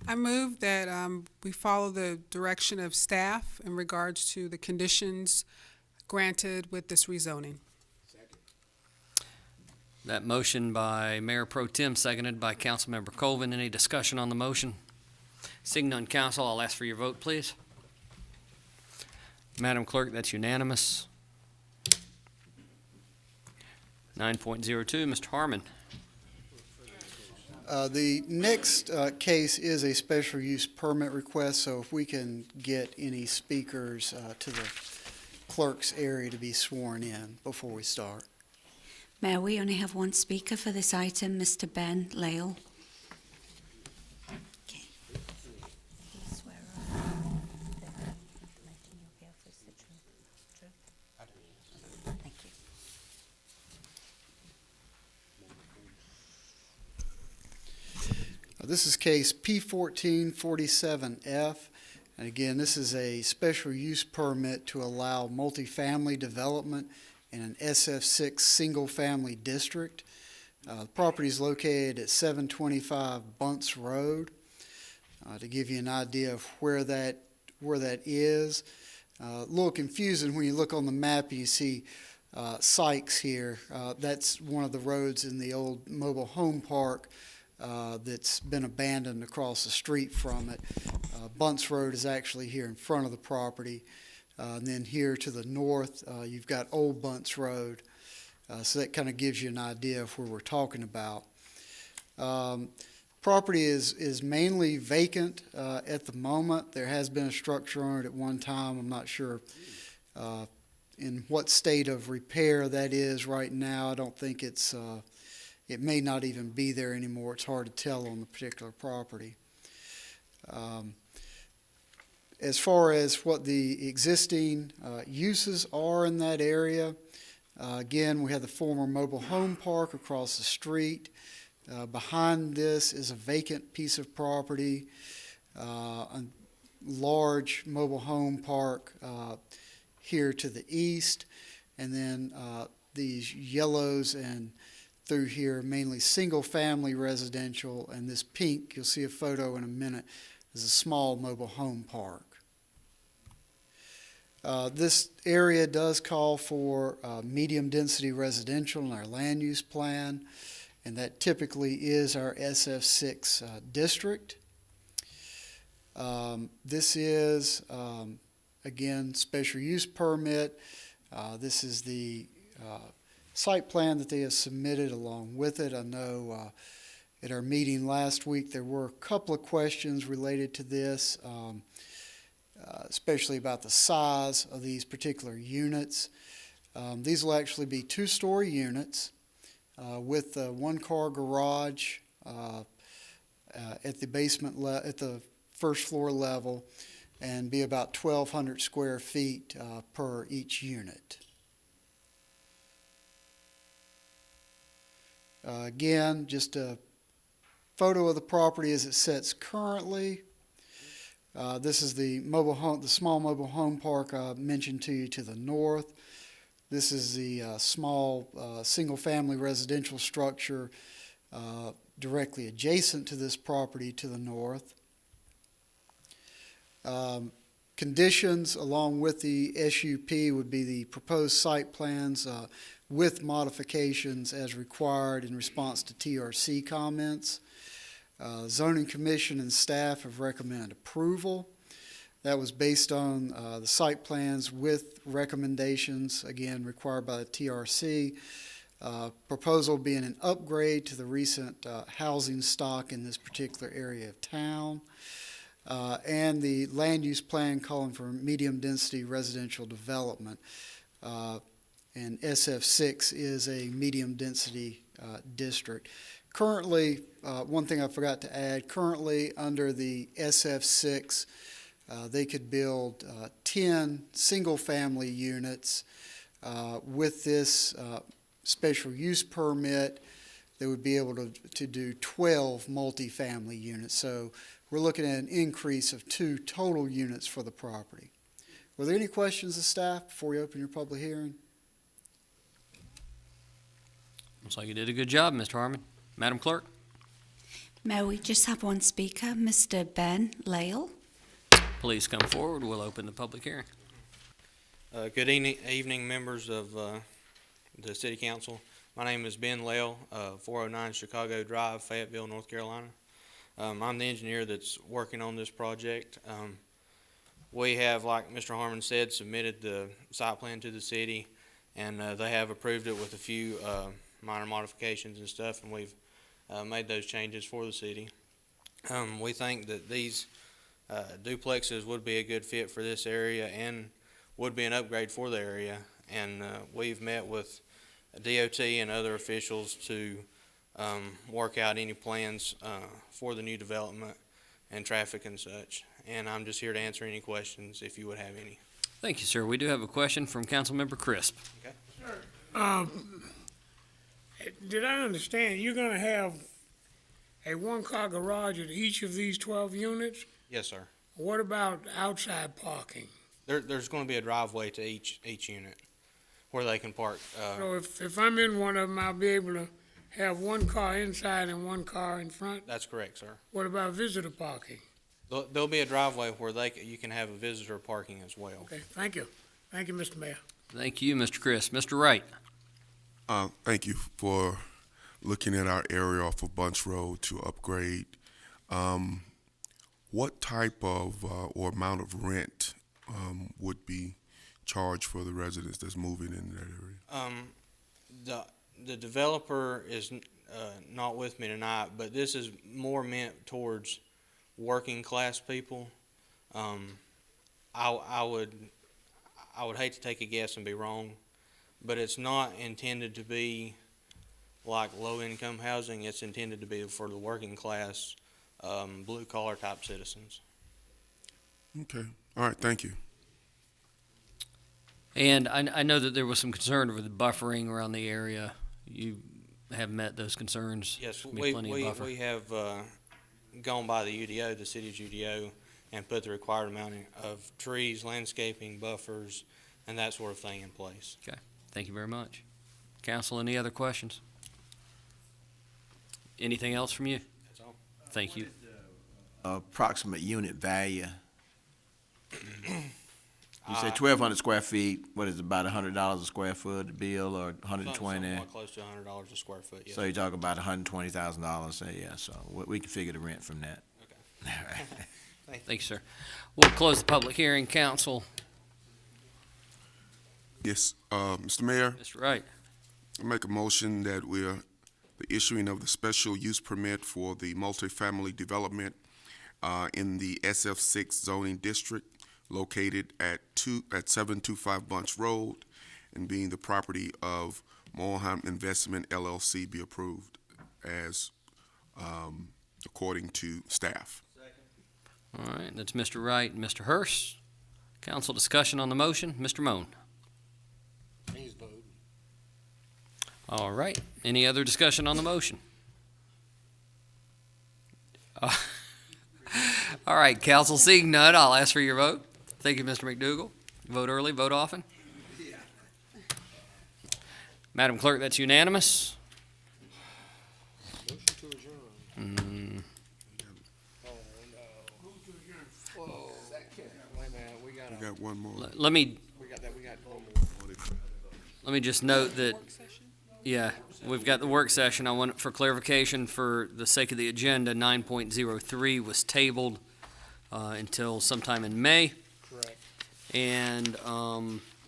I move that we follow the direction of staff in regards to the conditions granted with this rezoning. That motion by Mayor Pro Tem, seconded by Councilmember Colvin. Any discussion on the motion? Seeing none, council, I'll ask for your vote, please. Madam Clerk, that's unanimous. 9.02, Mr. Harmon. The next case is a special use permit request, so if we can get any speakers to the clerk's area to be sworn in before we start. Mayor, we only have one speaker for this item, Mr. Ben Lale. Okay. Thank you. This is case P1447F, and again, this is a special use permit to allow multifamily development in an SF6 single-family district. The property is located at 725 Bunts Road. To give you an idea of where that is, a little confusing when you look on the map. You see Sykes here. That's one of the roads in the old mobile home park that's been abandoned across the street from it. Bunts Road is actually here in front of the property. And then here to the north, you've got Old Bunts Road. So that kind of gives you an idea of where we're talking about. Property is mainly vacant at the moment. There has been a structure on it at one time. I'm not sure in what state of repair that is right now. I don't think it may not even be there anymore. It's hard to tell on the particular property. As far as what the existing uses are in that area, again, we have the former mobile home park across the street. Behind this is a vacant piece of property, a large mobile home park here to the east, and then these yellows and through here, mainly single-family residential, and this pink, you'll see a photo in a minute, is a small mobile home park. This area does call for medium-density residential in our land use plan, and that typically is our SF6 district. This is, again, special use permit. This is the site plan that they have submitted along with it. I know at our meeting last week there were a couple of questions related to this, especially about the size of these particular units. These will actually be two-story units with a one-car garage at the basement at the first floor level, and be about 1,200 square feet per each unit. Again, just a photo of the property as it sits currently. This is the small mobile home park I mentioned to you to the north. This is the small single-family residential structure directly adjacent to this property to the north. Kind conditions along with the SUP would be the proposed site plans with modifications as required in response to TRC comments. Zoning Commission and staff have recommended approval. That was based on the site plans with recommendations, again, required by the TRC. Proposal being an upgrade to the recent housing stock in this particular area of town. And the land use plan calling for medium-density residential development. And SF6 is a medium-density district. Currently, one thing I forgot to add, currently under the SF6, they could build 10 single-family units. With this special use permit, they would be able to do 12 multifamily units. So we're looking at an increase of 2 total units for the property. Were there any questions of staff before we open your public hearing? Looks like you did a good job, Mr. Harmon. Madam Clerk? May we just have one speaker, Mr. Ben Lale? Please come forward. We'll open the public hearing. Good evening, members of the City Council. My name is Ben Lale, 409 Chicago Drive, Fayetteville, North Carolina. I'm the engineer that's working on this project. We have, like Mr. Harmon said, submitted the site plan to the city, and they have approved it with a few minor modifications and stuff, and we've made those changes for the city. We think that these duplexes would be a good fit for this area and would be an upgrade for the area, and we've met with DOT and other officials to work out any plans for the new development and traffic and such. And I'm just here to answer any questions if you would have any. Thank you, sir. We do have a question from Councilmember Crisp. Okay. Did I understand you're going to have a one-car garage at each of these 12 units? Yes, sir. What about outside parking? There's going to be a driveway to each unit where they can park. So if I'm in one of them, I'll be able to have one car inside and one car in front? That's correct, sir. What about visitor parking? There'll be a driveway where you can have a visitor parking as well. Okay, thank you. Thank you, Mr. Mayor. Thank you, Mr. Crisp. Mr. Wright? Thank you for looking at our area off of Bunch Road to upgrade. What type of or amount of rent would be charged for the residents that's moving in that area? The developer is not with me tonight, but this is more meant towards working class people. I would hate to take a guess and be wrong, but it's not intended to be like low income housing. It's intended to be for the working class, blue collar type citizens. Okay. All right. Thank you. And I know that there was some concern over the buffering around the area. You have met those concerns? Yes, we have gone by the UDO, the city's UDO, and put the required amount of trees, landscaping, buffers, and that sort of thing in place. Okay. Thank you very much. Council, any other questions? Anything else from you? That's all. Thank you. Approximate unit value. You say 1,200 square feet. What is it, about $100 a square foot to build, or 120? Somewhat close to $100 a square foot. Yes. So you talk about $120,000. Yeah. So we can figure the rent from that. Okay. All right. Thank you, sir. We'll close the public hearing. Council. Yes, Mr. Mayor. Mr. Wright. I make a motion that we're the issuing of the special use permit for the multifamily development in the SF6 zoning district located at 725 Bunch Road, and being the property of Moreheim Investment LLC be approved as according to staff. All right, that's Mr. Wright and Mr. Hurst. Council discussion on the motion. Mr. Moan. Please vote. All right. Any other discussion on the motion? All right, Council, seeing none, I'll ask for your vote. Thank you, Mr. McDougall. Vote early, vote often. Yeah. Madam Clerk, that's unanimous. Motion to adjourn. Oh, no. Wait a minute, we got one more. Let me just note that, yeah, we've got the work session. I want, for clarification, for the sake of the agenda, 9.03 was tabled until sometime in May. Correct. And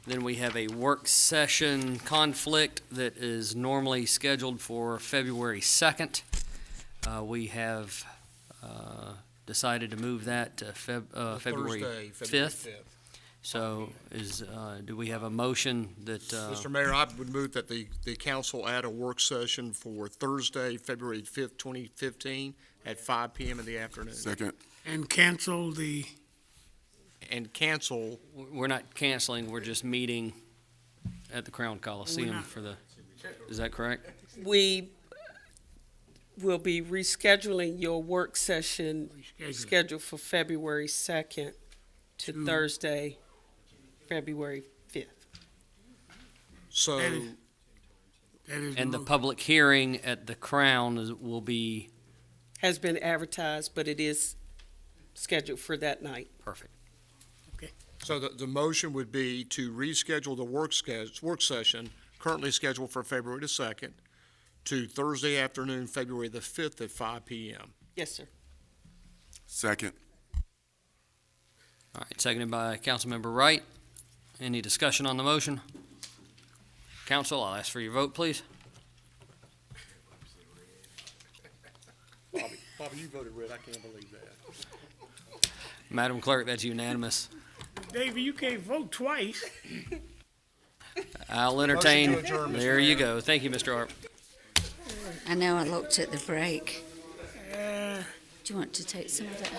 then we have a work session conflict that is normally scheduled for February 2nd. We have decided to move that to February Thursday, 5th. So do we have a motion that? Mr. Mayor, I would move that the council add a work session for Thursday, February 5th, 2015, at 5 p.m. in the afternoon. Second. And cancel the, And cancel, We're not canceling, we're just meeting at the Crown Coliseum for the, is that correct? We will be rescheduling your work session scheduled for February 2nd to Thursday, February 5th. so, that is And the motion. public hearing at the Crown will be Has been advertised, but it is scheduled for that night. perfect. so the motion would be to reschedule the work session currently scheduled for February the 2nd to Thursday afternoon, February the 5th at 5 p.m. Yes, sir. Second. All right, seconded by Councilmember Wright. Any discussion on the motion? Council, I'll ask for your vote, please. Bobby, you voted red. I can't believe that. Madam Clerk, that's unanimous. Davey, you can't vote twice. I'll entertain. Motion to adjourn, Mr. There you Mayor. go. Thank you, Mr. Arp. I know I looked at the break. Uh, Do you want to take some of that?